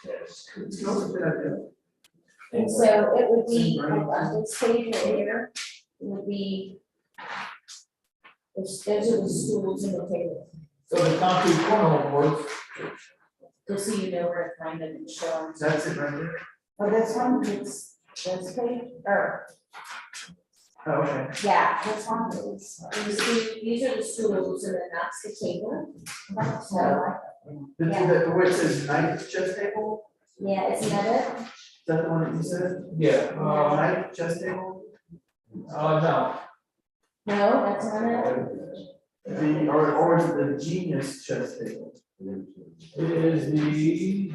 Speaker 8: Yes.
Speaker 6: It's also a good idea.
Speaker 3: And so it would be, on this page right here, it would be. Those are the stools and the table,
Speaker 1: So the concrete cornhole boards,
Speaker 3: just so you know where to find them and show them.
Speaker 6: That's it right there.
Speaker 2: Oh, this one,
Speaker 3: It's this page, or,
Speaker 6: Oh, okay.
Speaker 3: yeah,
Speaker 2: this one.
Speaker 3: these are the stools and then that's the table. So,
Speaker 6: Where it says knife chest table,
Speaker 3: yeah, isn't that it?
Speaker 6: is that the one that you said?
Speaker 1: Yeah,
Speaker 6: Knife chest table?
Speaker 1: no,
Speaker 3: No, that's not it.
Speaker 6: Or is it the genius chest table?
Speaker 1: it is the.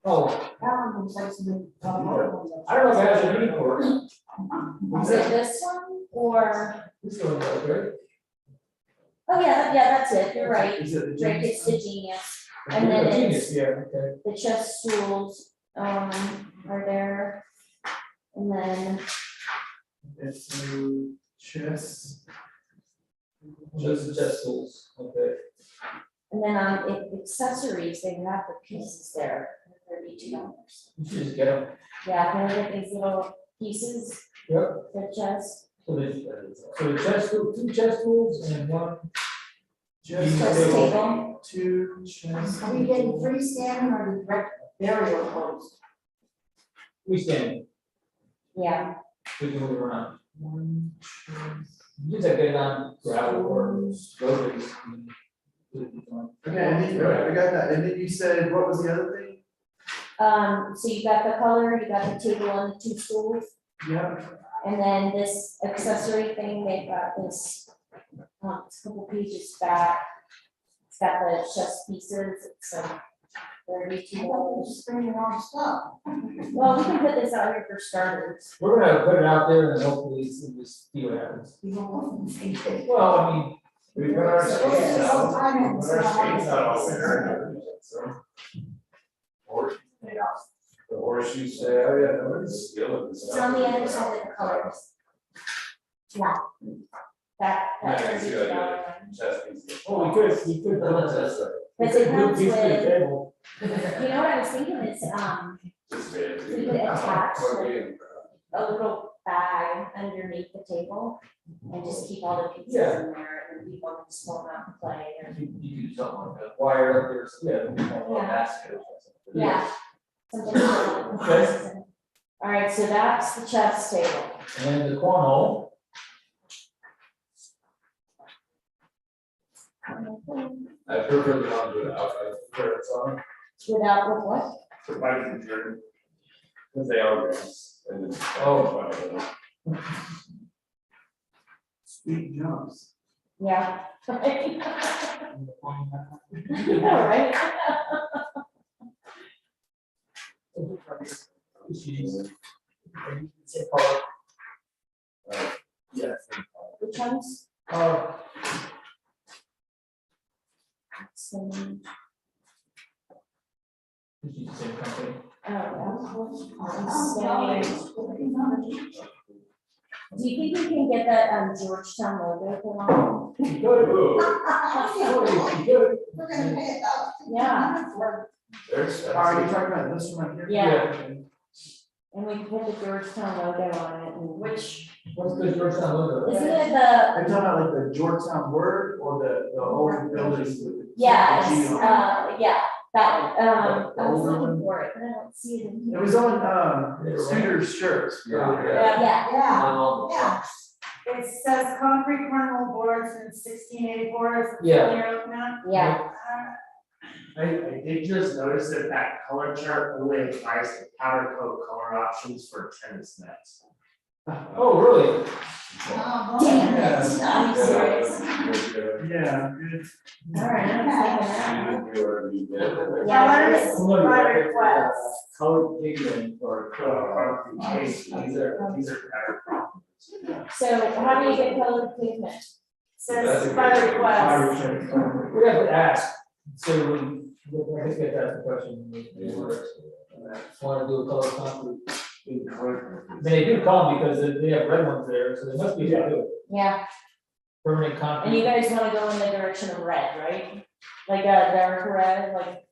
Speaker 1: Oh,
Speaker 2: That one looks like some.
Speaker 1: I don't know if it has a name for it.
Speaker 3: Is it this one, or,
Speaker 1: This one, right?
Speaker 3: oh yeah, that's it, you're right.
Speaker 6: Is it the
Speaker 3: Right,
Speaker 6: genius?
Speaker 3: it's the genius, and then
Speaker 1: Genius,
Speaker 3: it's
Speaker 1: yeah, okay.
Speaker 3: the chest stools, are there. And then,
Speaker 6: It's the chest.
Speaker 1: Just the chest tools, okay.
Speaker 3: and then on accessories, they have the pieces there, $32.
Speaker 1: You should just get them.
Speaker 3: Yeah, can I get these little pieces,
Speaker 1: Yep.
Speaker 3: the chest,
Speaker 1: So the chest, two chest tools and one.
Speaker 6: Chest
Speaker 3: chest
Speaker 1: table.
Speaker 3: table?
Speaker 6: Two chest.
Speaker 2: Are we getting freestanding or direct burial clothes?
Speaker 1: We stand,
Speaker 3: Yeah,
Speaker 1: we can move around.
Speaker 6: One chest.
Speaker 1: You just have to get it on gravel or roadways.
Speaker 6: Okay, and then, I got that, and then you said, what was the other thing?
Speaker 3: so you got the color, you got the table and the two stools,
Speaker 6: Yeah.
Speaker 3: and then this accessory thing, they've got this, it's a couple pages back. It's got the chest pieces, it's $32.
Speaker 2: Just bring your own stuff.
Speaker 3: Well, we can put this out here for starters.
Speaker 1: We're gonna put it out there and hopefully just see what happens.
Speaker 2: You don't want to think that.
Speaker 1: Well, I mean,
Speaker 8: We put our
Speaker 2: So
Speaker 8: skates
Speaker 2: it's all
Speaker 8: out,
Speaker 2: time and
Speaker 8: put our skates out all
Speaker 2: so-
Speaker 8: winter. Or, the horseshoes say, oh yeah, no, it's skill and stuff.
Speaker 3: It's on the other side of the colors. Yeah. That
Speaker 8: Yeah, I
Speaker 3: $32
Speaker 8: see that,
Speaker 3: one.
Speaker 8: Chest piece.
Speaker 1: oh, we could. We
Speaker 3: Because it
Speaker 1: could do
Speaker 3: comes
Speaker 1: piece to the
Speaker 3: with,
Speaker 1: table.
Speaker 3: you know what I was thinking is,
Speaker 8: Just made.
Speaker 3: We could attach,
Speaker 8: Or
Speaker 3: like,
Speaker 8: being-
Speaker 3: a little bag underneath the table and just keep all the pieces
Speaker 1: Yeah.
Speaker 3: in there and people can just pull them out and play or.
Speaker 5: You could do something like that.
Speaker 1: Wire up there, yeah.
Speaker 5: Or basket or something.
Speaker 3: Yeah. Something little with
Speaker 1: Okay.
Speaker 3: pieces in. All right, so that's the chest table.
Speaker 1: And then the cornhole,
Speaker 8: I prefer the one without, I prefer it's on,
Speaker 3: Without with what?
Speaker 7: Provided adjourned.
Speaker 8: because they are grass. And it's.
Speaker 1: Oh.
Speaker 6: Speed jumps.
Speaker 3: Yeah. All right.
Speaker 8: Yes.
Speaker 3: Which ones?
Speaker 1: uh,
Speaker 3: So,
Speaker 1: this is the same company.
Speaker 3: do you think we can get that Georgetown logo put on?
Speaker 1: You could. You could.
Speaker 2: We're gonna pay $1,000.
Speaker 3: Yeah.
Speaker 8: They're expensive.
Speaker 6: Are you talking about this one right here?
Speaker 3: Yeah. And we can put the Georgetown logo on it, and
Speaker 2: Which,
Speaker 1: What's the Georgetown logo?
Speaker 3: isn't it
Speaker 6: Are
Speaker 3: the,
Speaker 6: you talking about like the Georgetown word or the old buildings with the?
Speaker 3: yeah,
Speaker 6: the G
Speaker 3: it's,
Speaker 6: on it?
Speaker 3: yeah, that one,
Speaker 6: The
Speaker 3: I was
Speaker 6: older
Speaker 3: looking
Speaker 6: one?
Speaker 3: for it, but I don't see it in
Speaker 6: It
Speaker 3: here.
Speaker 6: was on, Scooters shirts.
Speaker 8: Yeah.
Speaker 3: Yeah,
Speaker 2: yeah,
Speaker 5: On all the
Speaker 2: Yeah.
Speaker 5: trucks.
Speaker 2: it says concrete cornhole boards in 1684.
Speaker 1: Yeah.
Speaker 2: You're looking at?
Speaker 3: yeah,
Speaker 7: I did just notice that color chart only applies to powder coat color options for tennis nets.
Speaker 1: Oh, really?
Speaker 2: Oh,
Speaker 3: damn
Speaker 6: Yeah.
Speaker 3: it, I'm serious.
Speaker 6: Yeah, good.
Speaker 3: All right, I'm taking that.
Speaker 2: Yeah, what is my request?
Speaker 1: Color pigment or.
Speaker 7: These are better.
Speaker 3: So how do you get colored pigment?
Speaker 2: Says by request.
Speaker 1: We have to ask, so I guess we have to ask the question. Want to do a color concrete? I mean, they do come because they have red ones there, so they must be able to do it.
Speaker 3: Yeah,
Speaker 1: Permanent
Speaker 3: and you
Speaker 1: concrete.
Speaker 3: guys wanna go in the direction of red, right? Like a dark red, like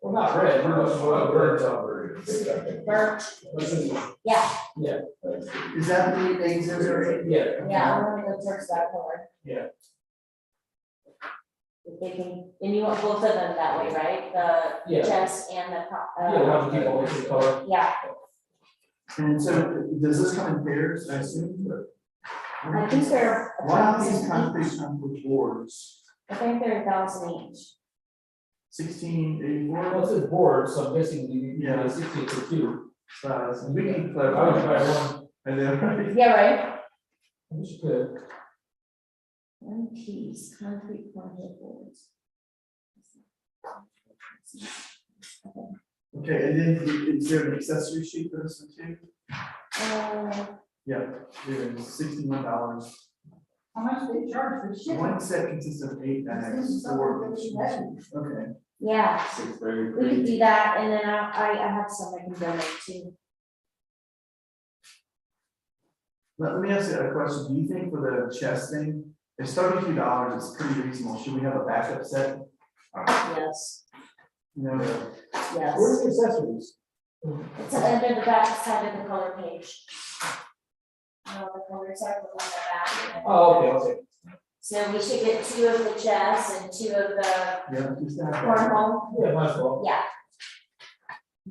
Speaker 1: Well, not red, we're just,
Speaker 8: Birds over.
Speaker 3: burnt, yeah,
Speaker 6: Is that the exhibit?
Speaker 1: yeah.
Speaker 3: yeah, I wanna go towards that color.
Speaker 1: Yeah.
Speaker 3: If they can, and you want both of them that way, right? The
Speaker 1: Yeah.
Speaker 3: chest and the,
Speaker 1: Yeah, we'll have to keep all the same color.
Speaker 3: yeah,
Speaker 6: And so does this come in pairs, I assume?
Speaker 3: I think they're
Speaker 6: Why don't these concrete come with boards?
Speaker 3: I think they're 1,000 each.
Speaker 6: 1684.
Speaker 1: Well, it says board, so I'm guessing you need
Speaker 6: Yeah.
Speaker 1: 60 for two.
Speaker 6: We need
Speaker 1: I would try one.
Speaker 6: And then, right?
Speaker 3: Yeah, right?
Speaker 1: I wish you could.
Speaker 3: One piece, concrete corner boards.
Speaker 6: Okay, and then is there an accessory sheet for this one too? Yeah, there is $61.
Speaker 2: How much they charge for shipping?
Speaker 6: One set consists of 8 bags, 4 each. Okay.
Speaker 3: Yeah,
Speaker 1: 633.
Speaker 3: we could do that, and then I have some I can donate to.
Speaker 6: Let me ask you a question. Do you think for the chest thing, if $32 is pretty reasonable, should we have a backup set?
Speaker 3: Yes,
Speaker 6: You know,
Speaker 3: yes.
Speaker 1: Where's the accessories?
Speaker 3: It's under the back side of the color page. The color side on the back.
Speaker 1: Oh, okay, okay.
Speaker 3: So we should get 2 of the chest and 2 of the
Speaker 6: yeah, just have that.
Speaker 3: cornhole.
Speaker 1: Yeah, might as well.
Speaker 3: Yeah.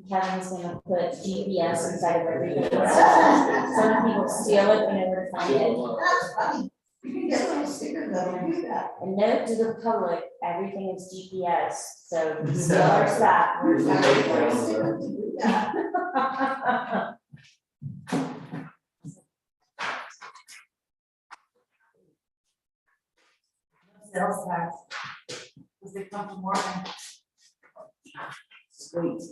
Speaker 3: Kevin's gonna put GPS inside of everything. Some people steal it, we know where to find it.
Speaker 2: That's funny. You can get some stickers that'll do that.
Speaker 3: And note to the public, everything is GPS, so if you steal our stuff, we're
Speaker 2: You
Speaker 3: sorry
Speaker 2: can
Speaker 3: for
Speaker 2: get
Speaker 3: it.
Speaker 2: some stickers to do that. Sales tax. Does it come from Morgan?
Speaker 3: Sweet.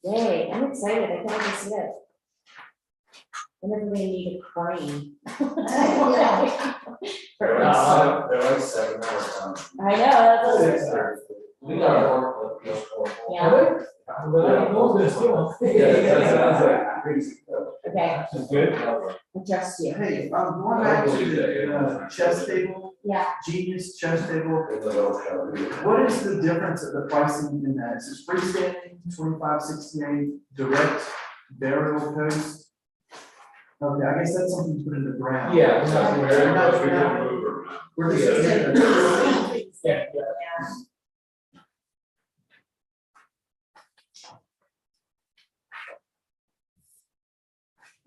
Speaker 3: Yay, I'm excited, I can't wait to see it. Whenever they need a crane. For us.
Speaker 8: They're like $7.
Speaker 3: I know, that's what
Speaker 1: Six.
Speaker 5: We got more, but,
Speaker 3: yeah,
Speaker 1: But I don't know who's gonna steal
Speaker 8: Yeah,
Speaker 1: them.
Speaker 8: that sounds like crazy.
Speaker 3: okay,
Speaker 1: That's good.
Speaker 3: I trust you.
Speaker 6: Hey, going back to the chest table,
Speaker 3: Yeah,
Speaker 6: Genius chest table.
Speaker 8: It's a little sharp.
Speaker 6: What is the difference of the pricing in that? Is it freestanding, 2568, direct burial post? Okay, I guess that's something to put in the ground.
Speaker 1: Yeah, we're not
Speaker 6: We're not-
Speaker 1: we're
Speaker 6: we're
Speaker 1: not-
Speaker 6: not- We're just.
Speaker 1: Yeah, yeah.
Speaker 3: yeah.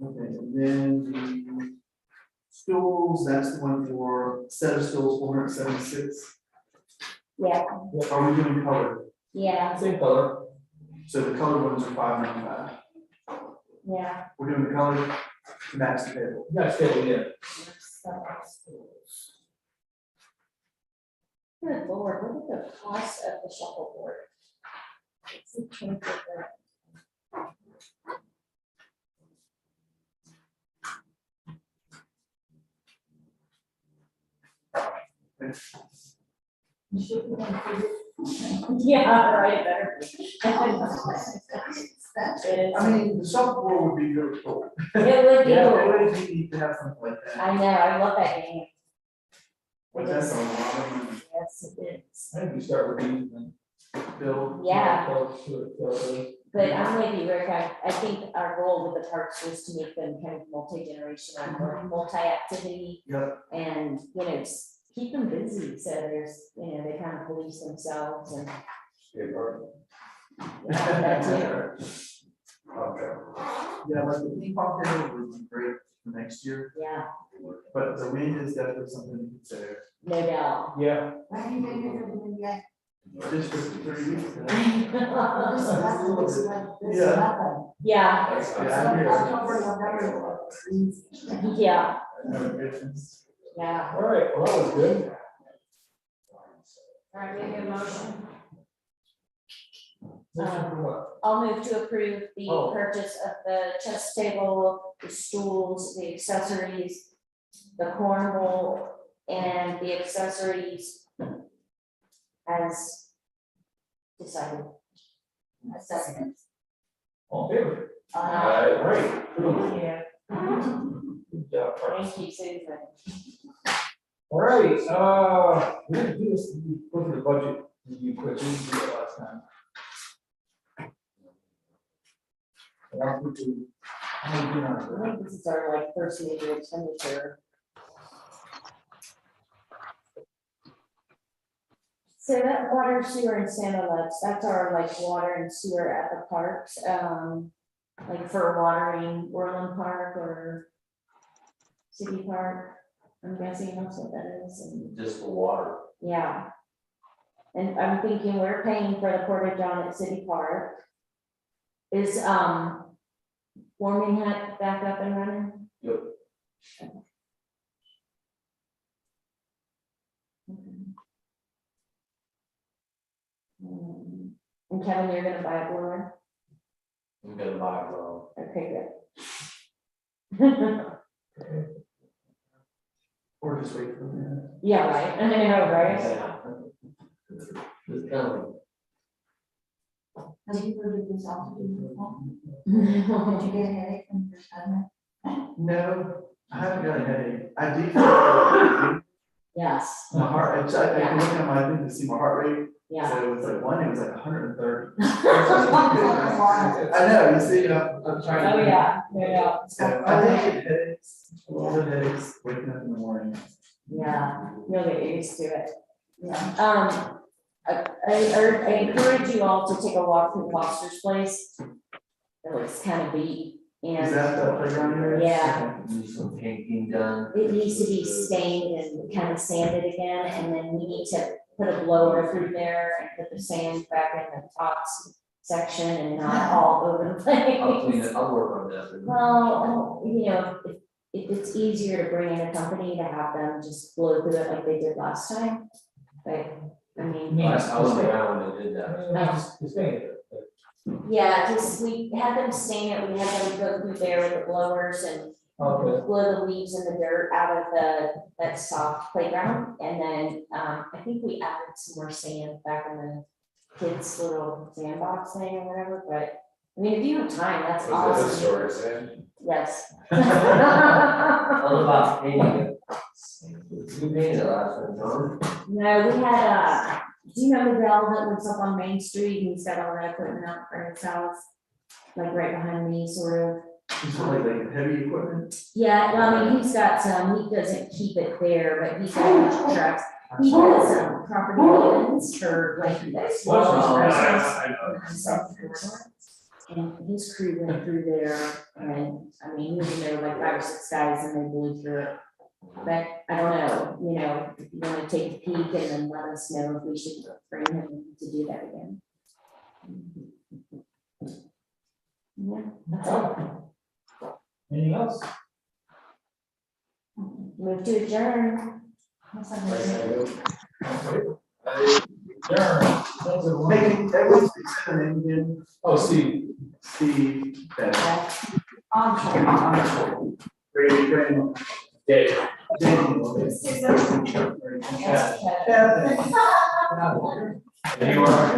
Speaker 6: Okay, and then the stools, that's the one for set of stools, 476.
Speaker 3: Yeah,
Speaker 6: Are we doing color?
Speaker 3: yeah,
Speaker 1: Same color.
Speaker 6: So the colored ones are 595.
Speaker 3: yeah.
Speaker 6: We're doing the color to match the table.
Speaker 1: You gotta stay, yeah.
Speaker 3: Good lord, look at the cost of the shuffleboard. It's a change of the- Yeah, right, better. It is.
Speaker 6: I mean, the shuffleboard would be really cool.
Speaker 3: It would be
Speaker 6: Yeah,
Speaker 3: cool.
Speaker 6: it would be neat to have something like that.
Speaker 3: I know, I love that game.
Speaker 6: But
Speaker 3: It
Speaker 6: that's
Speaker 3: is,
Speaker 6: a lot of money.
Speaker 3: yes, it is.
Speaker 1: I think we start with these and
Speaker 6: Bill.
Speaker 3: Yeah.
Speaker 1: then.
Speaker 3: But I'm with you, Rick, I think our goal with the parks was to make them kind of multi-generational, or multi-activity.
Speaker 6: Yep.
Speaker 3: And, you know, just keep them busy, so there's, you know, they kind of police themselves and, yeah, that too,
Speaker 8: Okay.
Speaker 6: Yeah, like the ping pong table would be great for next year,
Speaker 3: yeah,
Speaker 6: but the wind is definitely something to consider.
Speaker 3: no doubt.
Speaker 1: Yeah.
Speaker 2: When are you gonna get everything yet?
Speaker 6: Just for 3 weeks.
Speaker 2: This is like, this is
Speaker 6: Yeah.
Speaker 2: nothing.
Speaker 3: Yeah,
Speaker 8: That's
Speaker 2: It's
Speaker 8: nice.
Speaker 2: like October, November, it's easy.
Speaker 3: yeah,
Speaker 6: No patience.
Speaker 3: yeah.
Speaker 1: All right, well, that was good.
Speaker 2: All right, make a motion.
Speaker 1: Motion for what?
Speaker 3: I'll move to approve the
Speaker 1: Oh.
Speaker 3: purchase of the chess table, the stools, the accessories, the cornhole, and the accessories as decided.
Speaker 2: A second.
Speaker 1: All in favor?
Speaker 2: Uh,
Speaker 1: Great.
Speaker 3: Yeah.
Speaker 1: Good job.
Speaker 3: Thank you, Susan.
Speaker 1: All right, we're gonna do this, go through the budget review quickly, we did it last time. And I'll put the
Speaker 3: I think this is our like first major expenditure. So that water, sewer and Santa, that's our like water and sewer at the parks, like for watering Orland Park or City Park. I'm guessing that's what that is, and
Speaker 5: Just for water.
Speaker 3: yeah. And I'm thinking we're paying for the porta john at City Park. Is, warming hut back up and running?
Speaker 5: Yep.
Speaker 3: And Kevin, you're gonna buy a blower?
Speaker 5: I'm gonna buy it wrong.
Speaker 3: Okay, good.
Speaker 6: Or just wait for them.
Speaker 3: Yeah, right, I know, right?
Speaker 5: It's kind of,
Speaker 2: Have you heard of this altitude before? Did you get a headache when you first had it?
Speaker 6: No, I haven't got a headache. I do. feel
Speaker 3: Yes,
Speaker 6: my heart, I can look at my thing to see my heart rate.
Speaker 3: yeah.
Speaker 6: So it was like one, it was like 130. I know, you see, I'm trying to.
Speaker 3: Oh, yeah.
Speaker 6: So I did get headaches, a little bit of headaches, waking up in the morning.
Speaker 3: Yeah, you'll get used to it. Yeah. I encourage you all to take a walk through Foster's Place. It looks kind of beat,
Speaker 6: Is
Speaker 3: and
Speaker 6: that the playground area?
Speaker 3: Yeah.
Speaker 5: need some painting done.
Speaker 3: it needs to be stained and kind of sanded again, and then we need to put a blower through there and put the sand back in the top section and not all over the
Speaker 5: I'll clean
Speaker 3: place.
Speaker 5: it, I'll work on that.
Speaker 3: Well, you know, if it's easier to bring in a company to have them just blow through it like they did last time. But, I mean,
Speaker 5: I was around when they did that.
Speaker 3: yeah, just, we had them stain it, we had them go through there with the blowers and blow the leaves and the dirt out of that soft playground. And then, I think we added some more sand back in the kids' little sandbox thing or whatever, but, I mean, if you have time, that's
Speaker 8: Was it
Speaker 3: awesome.
Speaker 8: historic sand?
Speaker 3: Yes.
Speaker 5: What about painting it? You painted it last time, John?
Speaker 3: No, we had, do you know the gal that lives up on Main Street? He's got all that equipment out for his house, like right behind me, sort of.
Speaker 6: You said like heavy equipment?
Speaker 3: Yeah, well, I mean, he's got some, he doesn't keep it there, but he's got a bunch of trucks. He does property maintenance for like that's. And his crew went through there, and I mean, he was there like 5 or 6 guys and they blew through it. But I don't know, you know, if you wanna take a peek and then let us know if we should bring him to do that again. Yeah, that's all.
Speaker 1: Anything else?
Speaker 3: Move to adjourn.
Speaker 6: Making, everyone's except the name again.
Speaker 1: Oh, Steve.
Speaker 6: Steve, Ben.
Speaker 2: On.
Speaker 6: Brady,
Speaker 1: Dave.
Speaker 6: Daniel.
Speaker 1: Yeah.
Speaker 6: Kevin.
Speaker 1: And you are?